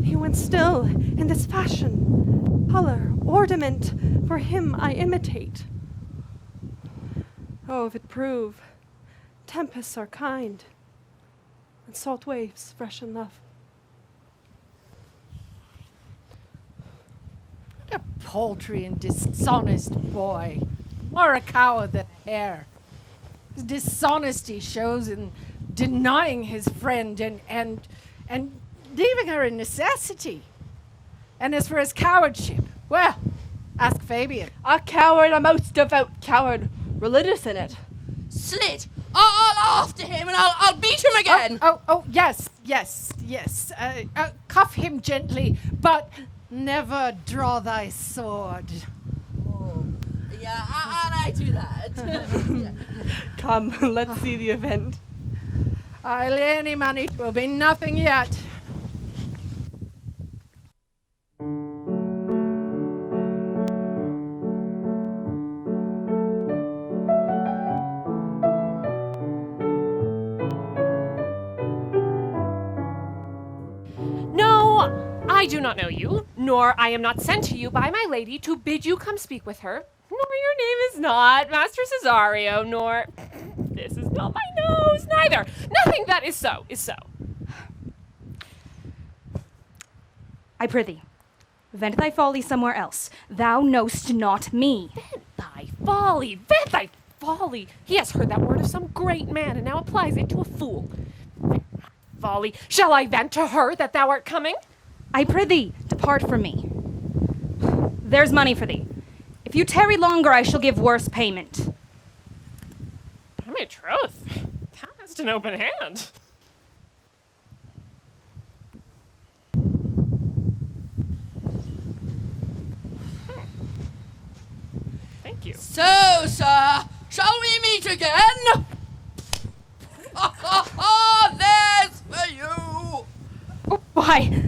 He went still in this fashion, color, ornament, for him I imitate. Oh, if it prove, tempests are kind, and salt waves fresh enough. What a paltry and dishonest boy. More a coward than a hare. His dishonesty shows in denying his friend and leaving her in necessity. And as for his cowardship, well, ask Fabian. A coward, a most devout coward, religious in it. Slit! I'll after him and I'll beat him again! Oh, yes. Cuff him gently, but never draw thy sword. Oh, yeah, I do that. Come, let's see the event. I lay any money, 'twill be nothing yet. I do not know you, nor I am not sent to you by my lady to bid you come speak with her, nor your name is not Master Cesario, nor this is not my nose, neither. Nothing that is so is so. I prithee, vent thy folly somewhere else. Thou know'st not me. Vent thy folly. He has heard that word of some great man, and now applies it to a fool. Vent thy folly. Shall I vent to her that thou art coming? I prithee, depart from me. There's money for thee. If you tarry longer, I shall give worse payment. By my troth, thou hast an open hand. Thank you. So, sir, shall we meet again? There's for you! Oh, why?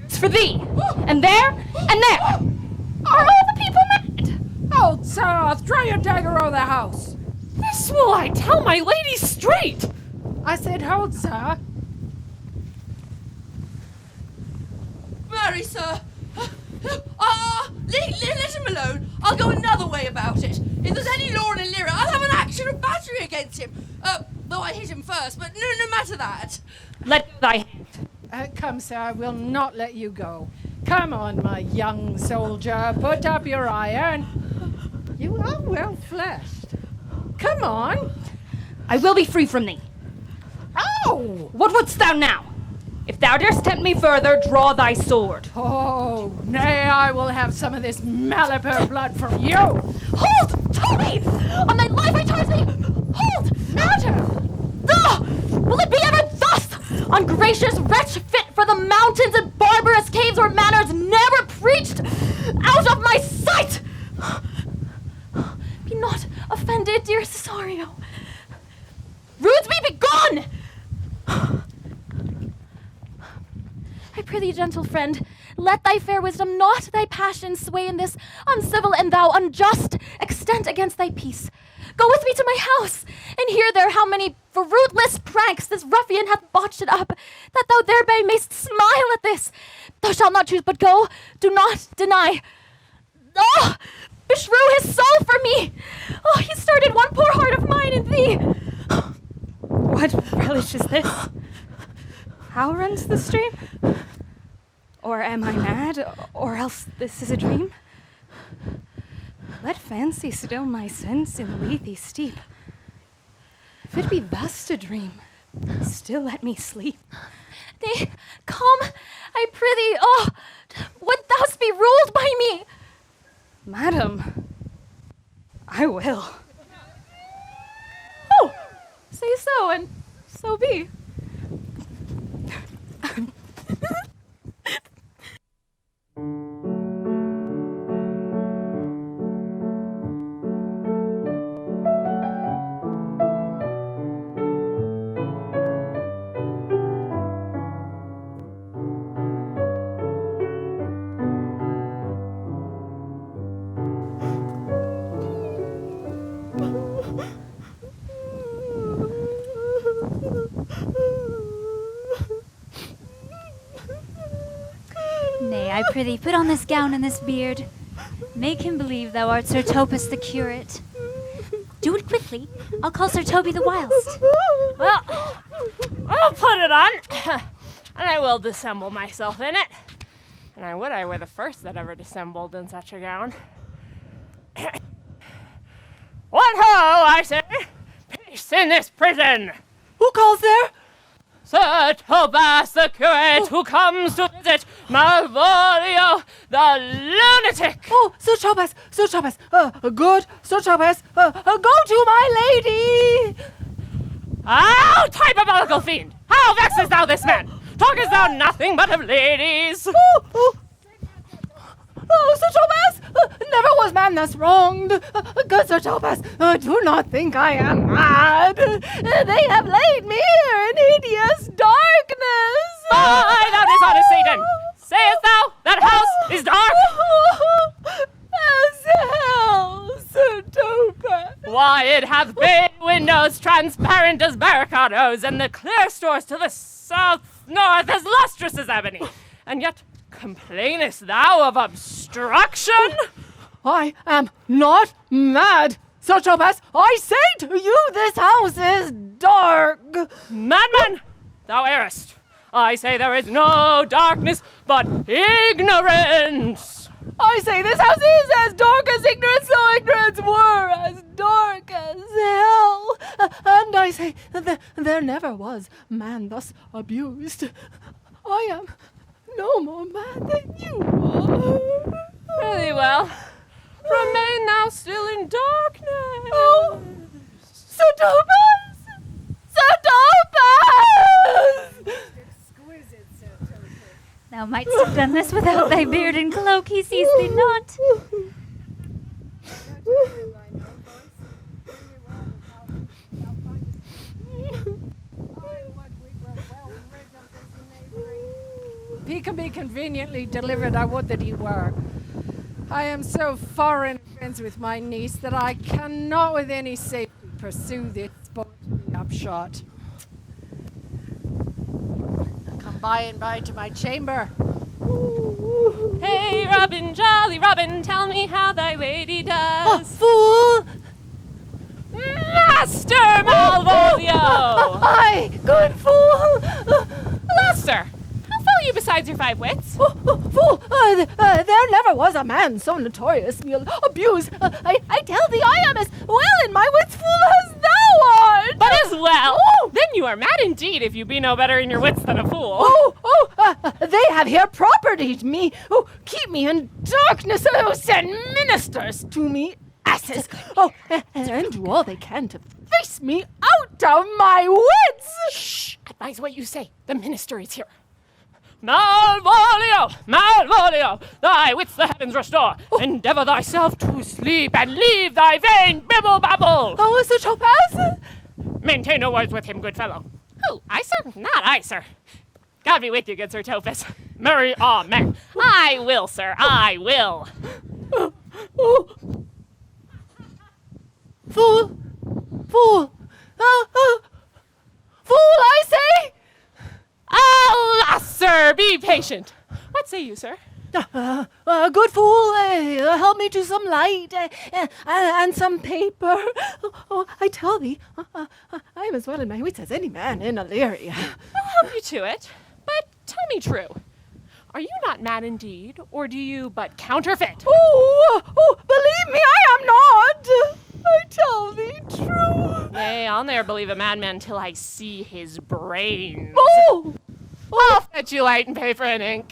It's for thee, and there, and there. Are all the people mad? Hold, sir, throw your dagger over the house. This will I tell my lady straight. I said hold, sir. Marry, sir. Let him alone. I'll go another way about it. If there's any law in Illyria, I'll have an action of battery against him. Though I hit him first, but no matter that. Let go thy hand. Come, sir, I will not let you go. Come on, my young soldier, put up your iron. You are well fleshed. Come on. I will be free from thee. Oh! What wouldst thou now? If thou darest tempt me further, draw thy sword. Oh, nay, I will have some of this Malapert blood from you. Hold! Tony! On thy life I charge thee! Hold! Matter! Will it be ever thus? Ungracious wretch, fit for the mountains and barbarous caves where manners never preached! Out of my sight! Be not offended, dear Cesario. Rudesby, be gone! I prithee, gentle friend, let thy fair wisdom, not thy passion, sway in this uncivil and thou unjust extent against thy peace. Go with me to my house, and hear there how many fruitless pranks this ruffian hath botched it up, that thou thereby mayst smile at this. Thou shalt not choose but go, do not deny. Oh, beshrew his soul for me! Oh, he started one poor heart of mine in thee. What relish is this? How runs the stream? Or am I mad, or else this is a dream? Let fancy still my sense in lethe steep. If it be thus to dream, still let me sleep. Nay, come, I prithee. Oh, would thus be ruled by me? Madam, I will. Oh, say so, and so be. Nay, I prithee, put on this gown and this beard. Make him believe thou art Sir Topus the curate. Do it quickly. I'll call Sir Toby the whilst. Well, I'll put it on, and I will dissemble myself in it. And I were the first that ever dissembled in such a gown. What ho, I say! Peace in this prison! Who calls there? Sir Topaz the curate, who comes to visit Malvolio the lunatic! Oh, Sir Topaz, good, Sir Topaz, go to my lady! Out, diabolical fiend! How vexest thou this man? Talkest thou nothing but of ladies? Oh, Sir Topaz, never was man thus wronged. Good Sir Topaz, do not think I am mad. They have laid me here in hideous darkness. Fie, thou dishonest Satan! Sayest thou that house is dark? As hell, Sir Topaz. Why, it hath bay windows transparent as barricadoes, and the clear stores to the south-north as lustrous as ebony. And yet complainest thou of obstruction? I am not mad, Sir Topaz. I say to you, this house is dark. Madman, thou errest. I say there is no darkness but ignorance. I say this house is as dark as ignorance, so ignorance were as dark as hell. And I say that there never was man thus abused. I am no more mad than you are. Very well. Remain thou still in darkness. Oh, Sir Topaz! Sir Topaz! Exquisite, Sir Topaz. Thou mightst have done this without thy beard and cloak, he sees thee not. If he can be conveniently delivered, I would that he were. I am so foreign friends with my niece that I cannot with any safety pursue this sport to the upshot. I'll come by and by to my chamber. Hey, Robin, jolly Robin, tell me how thy lady does. Fool! Master Malvolio! Aye, good fool! Master, how fell you besides your 5 wits? Fool! There never was a man so notoriously abused. I tell thee, I am as well in my wits, fool, as thou art! But as well? Then you are mad indeed if you be no better in your wits than a fool. They have here propertied me. Keep me in darkness. Send ministers to me, asses. And do all they can to face me out of my wits. Shh! Advise what you say. The minister is here. Malvolio! Malvolio! Thy wits the heavens restore. Endeavor thyself to sleep and leave thy vain bibble-babble. Oh, Sir Topaz? Maintain no words with him, good fellow. Who, I, sir? Not I, sir. God be with you, good Sir Topaz. Marry, amen. I will, sir, I will. Fool! Fool! Fool, I say! Alas, sir, be patient. What say you, sir? Good fool, help me to some light and some paper. I tell thee, I am as well in my wits as any man in Illyria. I'll help you to it, but tell me true. Are you not mad indeed, or do you but counterfeit? Oh, believe me, I am not. I tell thee true. Nay, I'll ne'er believe a madman till I see his brains. Oh! I'll fetch you light and paper and ink.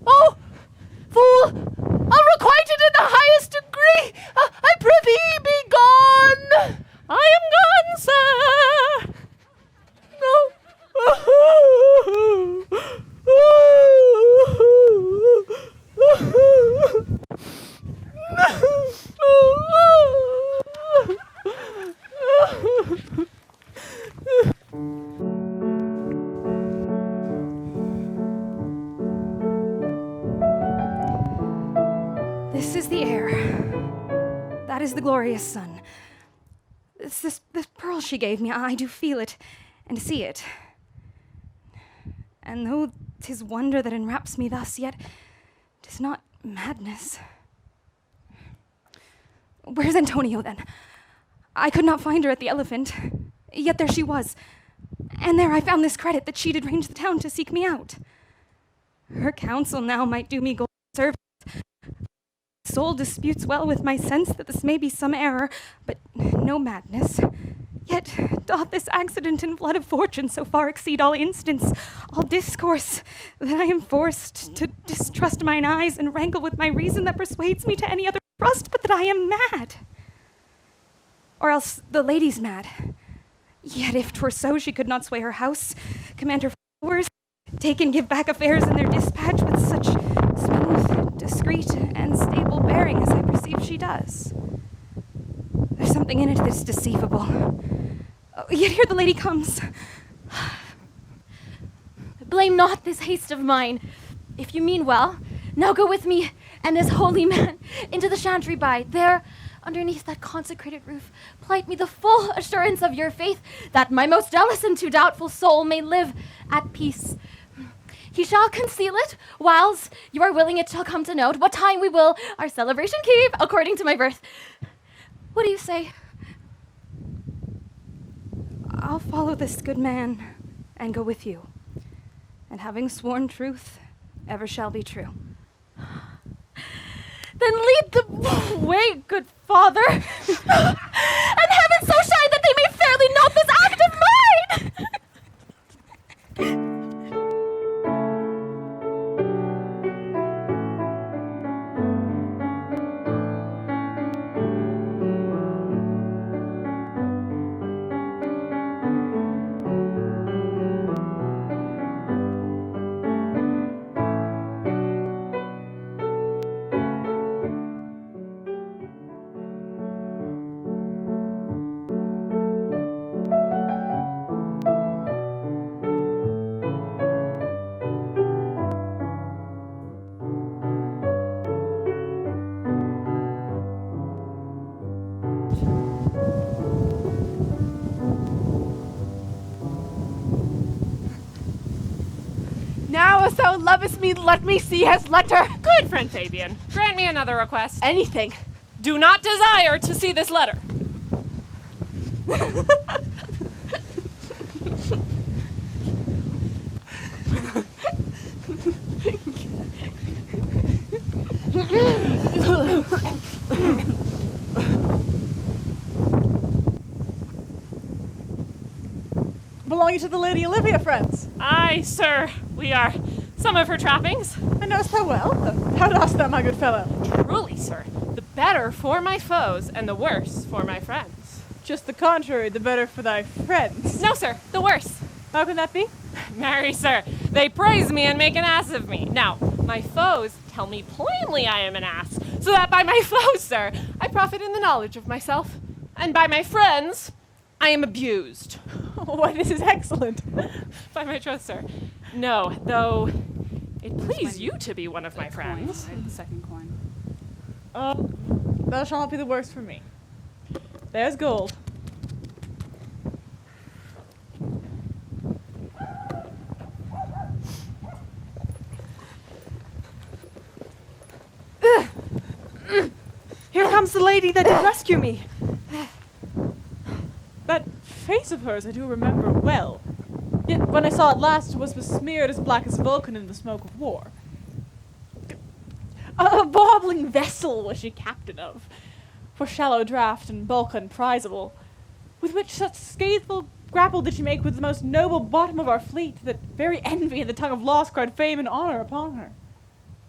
Oh! Fool! Unrequited in the highest degree! I prithee be gone! I am gone, sir. No. This is the air. That is the glorious sun. This pearl she gave me, I do feel it and see it. And though 'tis wonder that enwraps me thus, yet 'tis not madness. Where's Antonio, then? I could not find her at the Elephant, yet there she was. And there I found this credit that she did range the town to seek me out. Her counsel now might do me golden service. Soul disputes well with my sense that this may be some error, but no madness. Yet doth this accident and flood of fortune so far exceed all instance, all discourse, that I am forced to distrust mine eyes and wrangle with my reason that persuades me to any other trust but that I am mad. Or else the lady's mad. Yet if 'twere so, she could not sway her house, command her followers, take and give back affairs in their dispatch with such smooth, discreet, and stable bearing as I perceive she does. There's something in it that's deceivable. Oh, yet here the lady comes. Blame not this haste of mine. If you mean well, now go with me and this holy man into the chantry by. There, underneath that consecrated roof, plight me the full assurance of your faith, that my most jealous and too doubtful soul may live at peace. He shall conceal it, whiles you are willing it shall come to note what time we will our celebration keep according to my birth. What do you say? I'll follow this good man and go with you. And having sworn truth, ever shall be true. Then lead the way, good father, and heaven so shine that they may fairly note this act of mine! Now as thou lovest me, let me see his letter. Good friend Fabian, grant me another request. Anything. Do not desire to see this letter. Belonging to the Lady Olivia, friends. Aye, sir, we are some of her trappings. I knowest thou well. How dost thou, my good fellow? Truly, sir, the better for my foes and the worse for my friends. Just the contrary, the better for thy friends. No, sir, the worse. How can that be? Marry, sir, they praise me and make an ass of me. Now, my foes tell me plainly I am an ass, so that by my foes, sir, I profit in the knowledge of myself, and by my friends, I am abused. Why, this is excellent. By my troth, sir. No, though it please you to be one of my friends. Coin, right? The second coin. Thou shalt not be the worse for me. There's gold. Here comes the lady that did rescue me. That face of hers I do remember well. Yet when I saw it last, it was besmeared as black as Vulcan in the smoke of war. A bobbling vessel was she captain of. for shallow draught and bulk unprizable, with which such scatheful grapple did she make with the most noble bottom of our fleet, that very envy and the tongue of loss cried fame and honor upon her.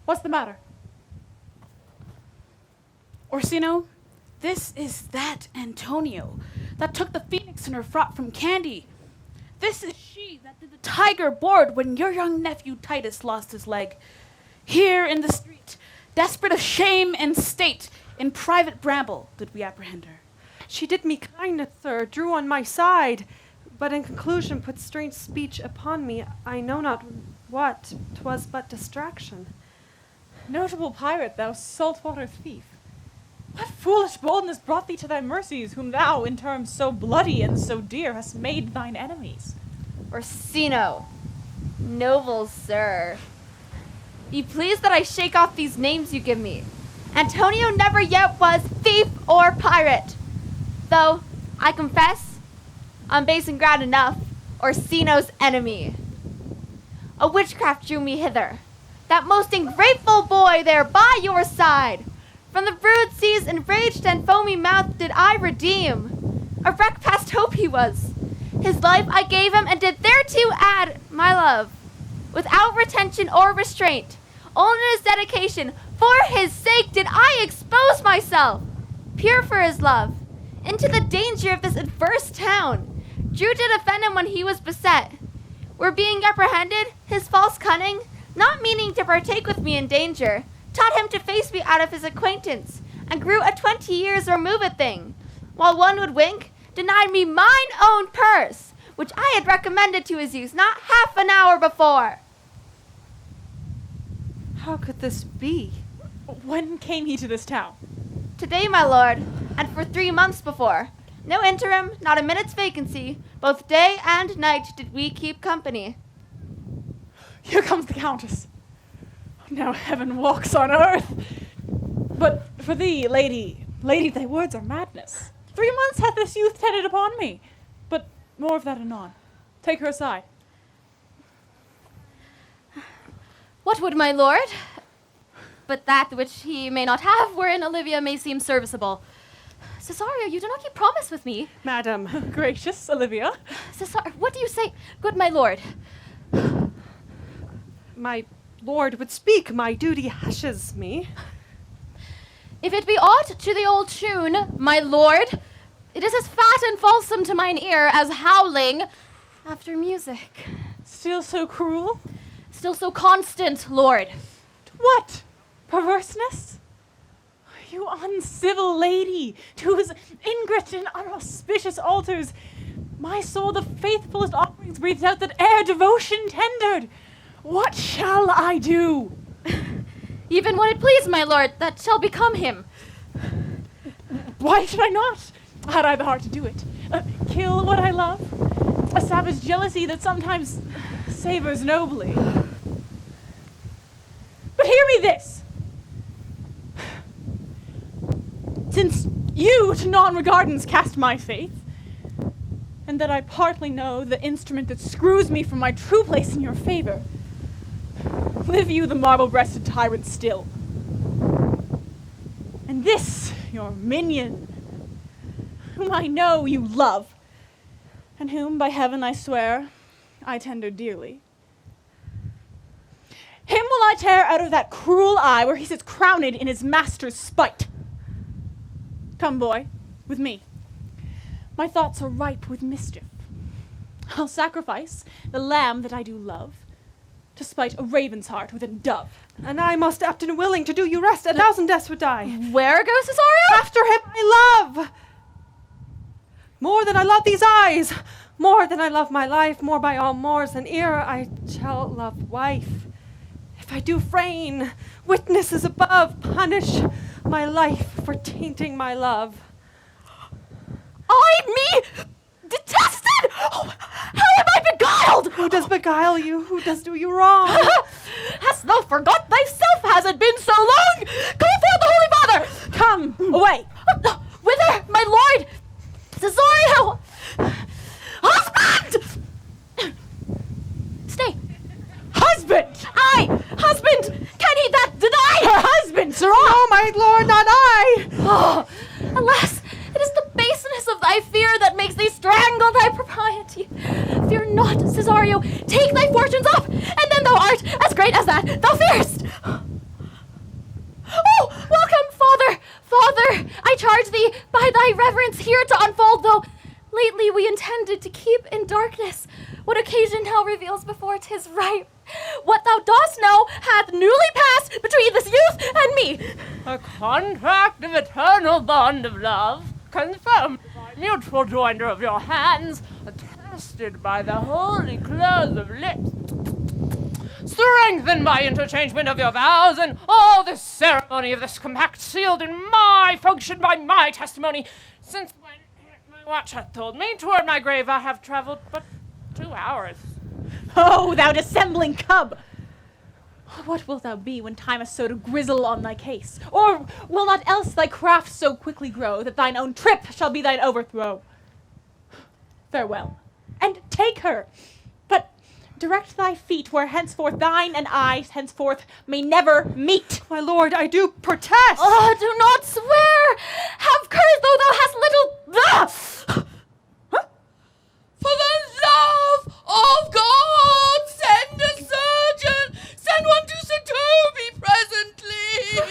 What's the matter? Orsino, this is that Antonio that took the phoenix in her fraught from Candy. This is she that did the tiger board when your young nephew Titus lost his leg. Here in the street, desperate of shame and state, in private bramble did we apprehend her. She did me kindness, sir, drew on my side, but in conclusion put strange speech upon me. I know not what, 'twas but distraction. Notable pirate, thou saltwater thief, what foolish boldness brought thee to thy mercies, whom thou, in terms so bloody and so dear, hast made thine enemies? Orsino, noble sir, be pleased that I shake off these names you give me. Antonio never yet was thief or pirate, though, I confess, on base and ground enough, Orsino's enemy. A witchcraft drew me hither, that most ungrateful boy there by your side. From the brood sea's enraged and foamy mouth did I redeem. A wreck past hope he was. His life I gave him and did thereto add my love, without retention or restraint. Only in his dedication, for his sake did I expose myself, pure for his love, into the danger of this adverse town. Drew to defend him when he was beset. Were being apprehended, his false cunning, not meaning to partake with me in danger, taught him to face me out of his acquaintance, and grew a 20 years removed thing, while one would wink, denied me mine own purse, which I had recommended to his use not half an hour before. How could this be? When came he to this town? Today, my lord, and for 3 months before. No interim, not a minute's vacancy. Both day and night did we keep company. Here comes the Countess. Now heaven walks on earth. But for thee, lady, thy words are madness. 3 months hath this youth tended upon me. But more of that anon. Take her aside. What would my lord? But that which he may not have, wherein Olivia may seem serviceable. Cesario, you do not keep promise with me. Madam. Gracious, Olivia. Cesario, what do you say? Good my lord. My lord would speak, my duty hushes me. If it be aught to the old tune, my lord, it is as fat and falsome to mine ear as howling after music. Still so cruel? Still so constant, lord. What? Perverseness? You uncivil lady, to whose ingrate and unauspicious altars my soul the faithfulest offerings breathed out that e'er devotion tendered. What shall I do? Even when it please my lord, that shall become him. Why should I not? Had I the heart to do it. Kill what I love? A savage jealousy that sometimes savors nobly. But hear me this. Since you to non-regardance cast my faith, and that I partly know the instrument that screws me from my true place in your favor, live you the marble-breasted tyrant still. And this, your minion, whom I know you love, and whom, by heaven I swear, I tender dearly, him will I tear out of that cruel eye where he sits crowned in his master's spite. Come, boy, with me. My thoughts are ripe with mischief. I'll sacrifice the lamb that I do love to spite a raven's heart with a dove. And I most apt and willing to do you rest, 1,000 deaths would die. Where goes Cesario? After him I love! More than I love these eyes, more than I love my life, more by all mores than ere I shall love wife. If I do frain, witnesses above, punish my life for tainting my love. Me? Detested? Oh, how am I beguiled? Who does beguile you? Who does do you wrong? Hast thou forgot thyself? Has it been so long? Call forth the Holy Father! Come, away! Whither, my lord? Cesario! Husband! Stay. Husband! Husband! Can he that deny? Her husband, sirrah! Oh, my lord, not I! Oh, alas! Cesario, take thy fortunes off, and then thou art as great as that thou fearest. Oh, welcome, Father! Father, I charge thee by thy reverence here to unfold, though lately we intended to keep in darkness what occasion now reveals before 'tis ripe. What thou dost know hath newly passed between this youth and me. A contract of eternal bond of love, confirmed by mutual joinder of your hands, attested by the holy close of lips, strengthened by interchangement of your vows, and all this ceremony of this compact sealed in my function by my testimony, since when my watch hath told me toward my grave I have travelled but 2 hours. Oh, thou dissembling cub! What wilt thou be when time has sowed a grizzle on thy case? Or will not else thy craft so quickly grow that thine own trip shall be thine overthrow? Farewell, and take her, but direct thy feet where henceforth thine and I henceforth may never meet. My lord, I do protest! Oh, do not swear! Have courage, though thou hast little... For the love of God, send a surgeon! Send one to Sir Toby presently!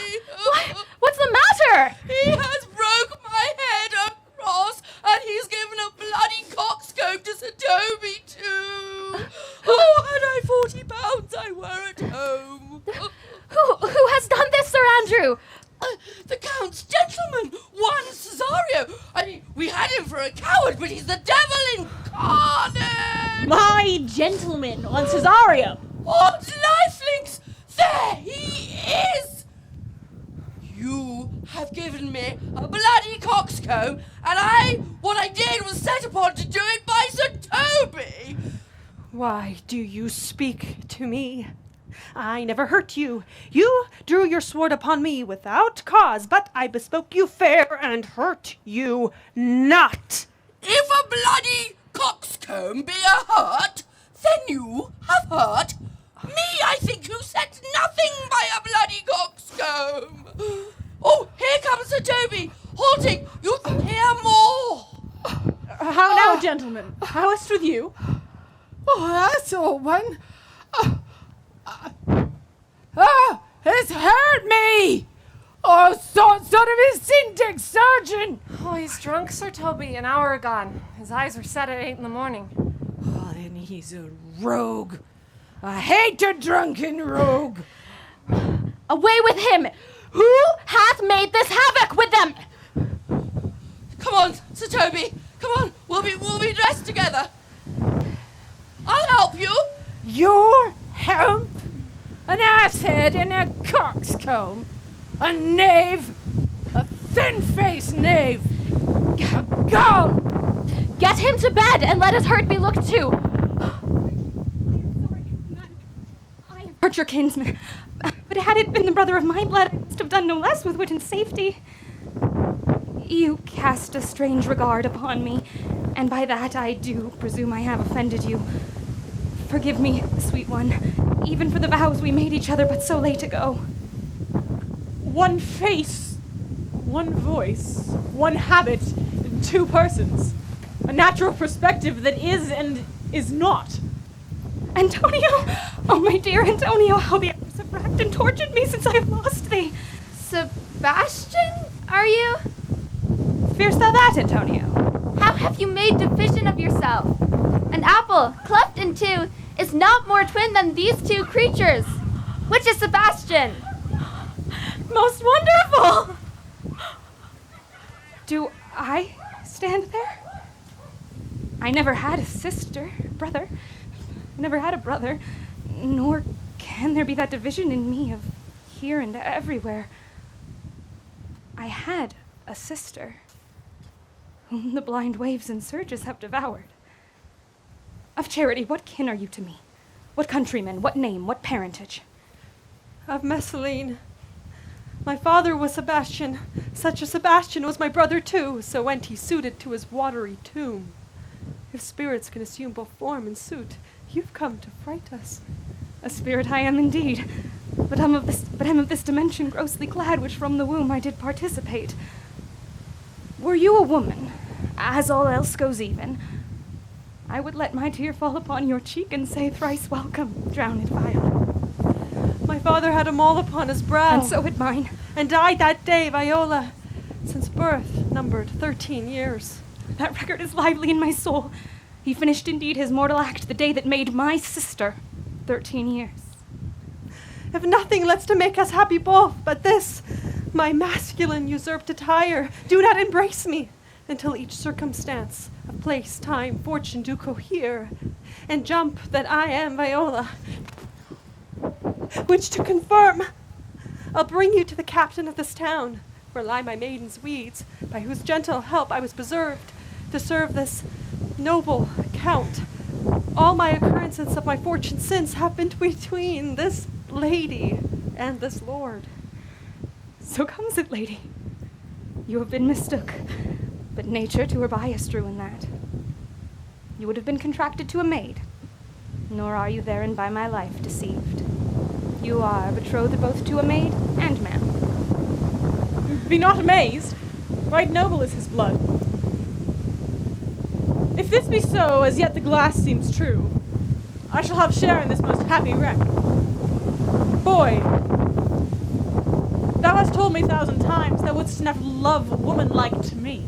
What's the matter? He has broke my head across, and he's given a bloody coxcomb to Sir Toby too! Oh, had I 40 pounds, I were at home! Who has done this, Sir Andrew? The Count's gentleman, one Cesario. I mean, we had him for a coward, but he's the devil incarnate! My gentleman, on Cesario! Odd lifelinks! There he is! You have given me a bloody coxcomb, and what I did was set upon to do it by Sir Toby! Why do you speak to me? I never hurt you. You drew your sword upon me without cause, but I bespoke you fair and hurt you not. If a bloody coxcomb be a hurt, then you have hurt me. I think you said nothing by a bloody coxcomb. Oh, here comes Sir Toby, halting. You can hear more. How now, gentlemen? How is it with you? Oh, that's all one. It's hurt me! Oh, son of his syntax surgeon! Oh, he's drunk, Sir Toby, an hour agone. His eyes were set at 8 in the morning. Oh, then he's a rogue. I hate a drunken rogue. Away with him! Who hath made this havoc with them? Come on, Sir Toby. Come on, we'll be dressed together. I'll help you. Your help? An asshead in a coxcomb. A knave. A thin-faced knave. A gull. Get him to bed and let his hurt be looked to. I have hurt your kinsman, but had it been the brother of my blood, I must have done no less with wit and safety. You cast a strange regard upon me, and by that I do presume I have offended you. Forgive me, sweet one, even for the vows we made each other but so late ago. One face, one voice, one habit, two persons. A natural perspective that is and is not. Antonio! Oh, my dear Antonio, how the hours have racked and tortured me since I have lost thee. Sebastian, are you? Fearst thou that, Antonio? How have you made division of yourself? An apple, cleft in two, is not more twin than these two creatures. Which is Sebastian? Most wonderful! Do I stand there? I never had a brother. I never had a brother, nor can there be that division in me of here and everywhere. I had a sister, whom the blind waves and surges have devoured. Of charity, what kin are you to me? What countrymen, what name, what parentage? Of Messalene. My father was Sebastian. Such a Sebastian was my brother too, so went he suited to his watery tomb. If spirits can assume both form and suit, you've come to fright us. A spirit I am indeed, but am of this dimension grossly clad, which from the womb I did participate. Were you a woman, as all else goes even, I would let my tear fall upon your cheek and say thrice welcome, drowned Viola. My father had a mole upon his brow. And so had mine. And died that day, Viola. Since birth, numbered 13 years. That record is lively in my soul. He finished indeed his mortal act the day that made my sister 13 years. If nothing lets to make us happy both, but this, my masculine usurped attire, do not embrace me until each circumstance of place, time, fortune do cohere, and jump that I am Viola. Which to confirm, I'll bring you to the captain of this town, where lie my maiden's weeds, by whose gentle help I was preserved to serve this noble count. All my occurrences of my fortune since have been between this lady and this lord. So comes it, lady. You have been mistook, but nature to her bias drew in that. You would have been contracted to a maid, nor are you therein by my life deceived. You are betrothed both to a maid and man. Be not amazed. Right noble is his blood. If this be so, as yet the glass seems true, I shall have share in this most happy wreck. Boy, thou hast told me 1,000 times thou wouldst never love a woman like to me.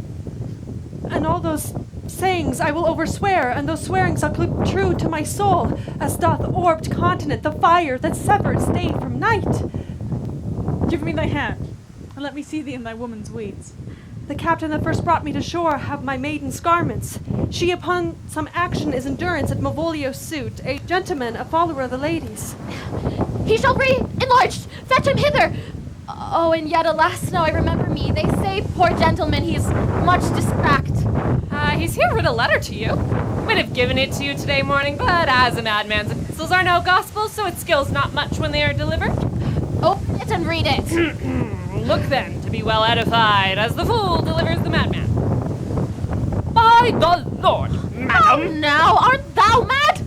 And all those sayings I will overswear, and those swearings I'll keep true to my soul, as doth orbed continent the fire that severs day from night. Give me thy hand, and let me see thee in thy woman's weeds. The captain that first brought me to shore have my maiden's garments. She upon some action is endurance at Malvolio's suit, a gentleman, a follower of the ladies. He shall be enlarged! Fetch him hither! Oh, and yet, alas, now I remember me. They say, poor gentleman, he's much distract. He's here with a letter to you. Would have given it to you today morning, but as a madman's epistles are no gospel, so it skills not much when they are delivered. Open it and read it. Look then to be well edified, as the fool delivers the madman. By the Lord, madam! Oh, now, art thou mad?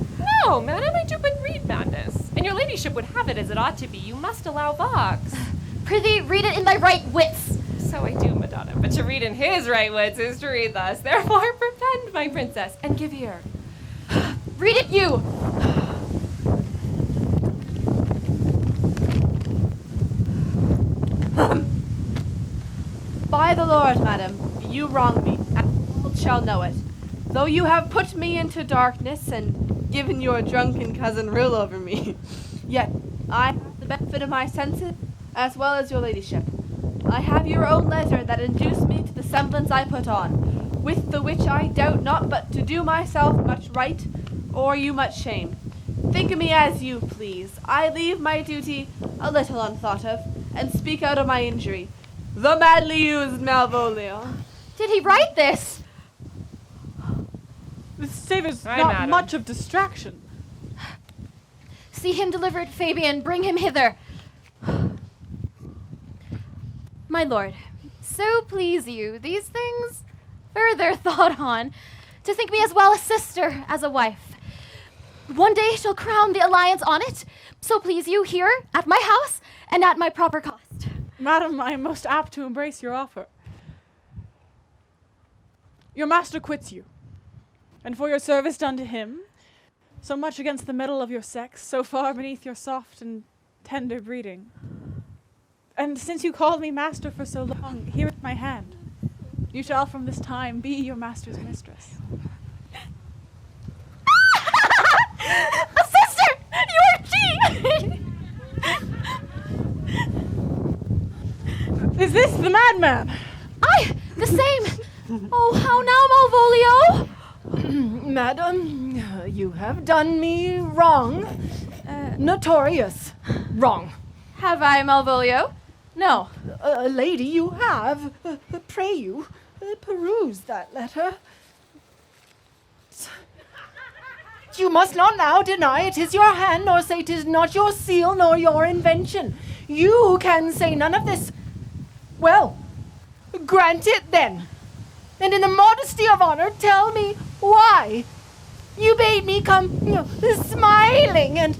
No, madam, I do but read madness. And your ladyship would have it as it ought to be. You must allow vox. Prithee, read it in thy right wits. So I do, madonna, but to read in his right wits is to read thus. Therefore, prepend, my princess, and give ear. Read it you. By the Lord, madam, you wrong me, and the world shall know it. Though you have put me into darkness and given your drunken cousin rule over me, yet I have the benefit of my senses as well as your ladyship. I have your own letter that induced me to the semblance I put on, with the which I doubt not but to do myself much right, or you much shame. Think of me as you please. I leave my duty a little unthought of, and speak out of my injury. The madly used Malvolio. Did he write this? This savors Aye, not madam. much of distraction. See him delivered, Fabian. Bring him hither. My lord, so please you, these things further thought on, to think me as well a sister as a wife. One day shall crown the alliance on it, so please you here at my house and at my proper cost. Madam, I am most apt to embrace your offer. Your master quits you, and for your service done to him, so much against the mettle of your sex, so far beneath your soft and tender breeding. And since you called me master for so long, here at my hand, you shall from this time be your master's mistress. A sister! You are she! Is this the madman? Aye, the same. Oh, how now, Malvolio? Madam, you have done me wrong. Notorious wrong. Have I, Malvolio? No. Lady, you have. Pray you, peruse that letter. You must not now deny it is your hand, nor say 'tis not your seal, nor your invention. You can say none of this. Well, grant it then. And in the modesty of honor, tell me why. You bade me come, smiling and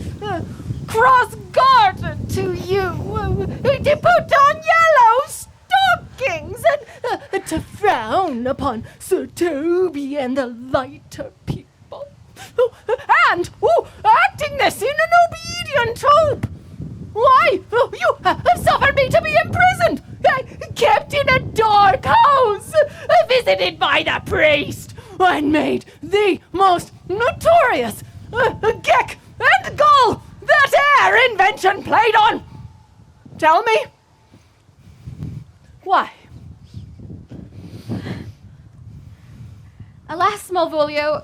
cross-gartered to you, to put on yellow stockings, and to frown upon Sir Toby and the lighter people. and acting this in an obedient hope. Why, you have suffered me to be imprisoned, kept in a dark house, visited by the priest, and made the most notorious geck and gull that e'er invention played on. Tell me, why? Alas, Malvolio,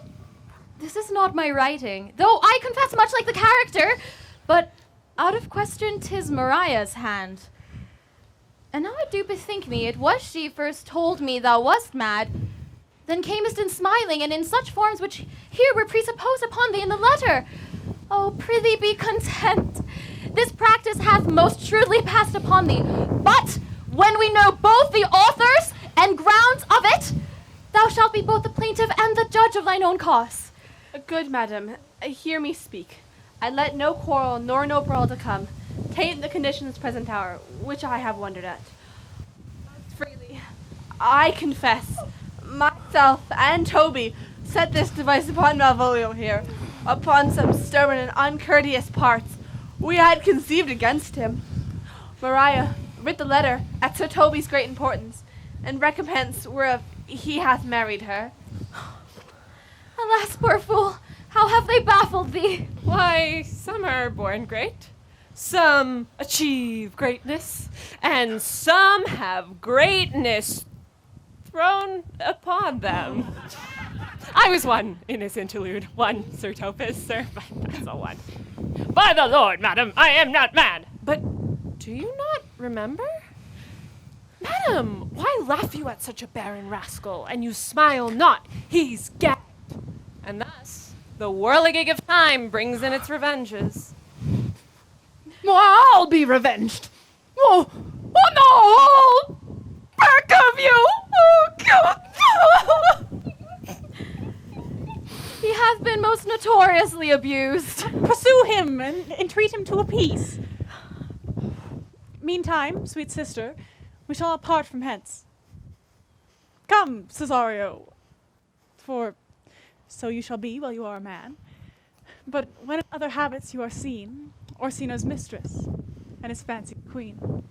this is not my writing, though I confess much like the character, but out of question 'tis Mariah's hand. And now I do bethink me, it was she first told me thou wast mad, then camest in smiling, and in such forms which here were presupposed upon thee in the letter. Oh, prithee be content. This practice hath most shrewdly passed upon thee, but when we know both the authors and grounds of it, thou shalt be both the plaintiff and the judge of thine own cause. Good madam, hear me speak. I let no quarrel nor no brawl to come, taint the conditions present hour, which I have wondered at. Freely, I confess, myself and Toby set this device upon Malvolio here, upon some stubborn and uncourteous parts we had conceived against him. Maria writ the letter at Sir Toby's great importance, and recompense whereof he hath married her. Alas, poor fool, how have they baffled thee? Why, some are born great, some achieve greatness, and some have greatness thrown upon them. I was one in this interlude, one Sir Topus, sir, but that's a one. By the Lord, madam, I am not mad. But do you not remember? Madam, why laugh you at such a barren rascal, and you smile not? He's gagged. And thus, the whirligig of time brings in its revenges. I'll be revenged. Oh no! Back of you! Oh, God. He hath been most notoriously abused. Pursue him and entreat him to a peace. Meantime, sweet sister, we shall not part from hence. Come, Cesario, for so you shall be while you are a man. But when in other habits you are seen, Orsino's mistress and his fancied queen.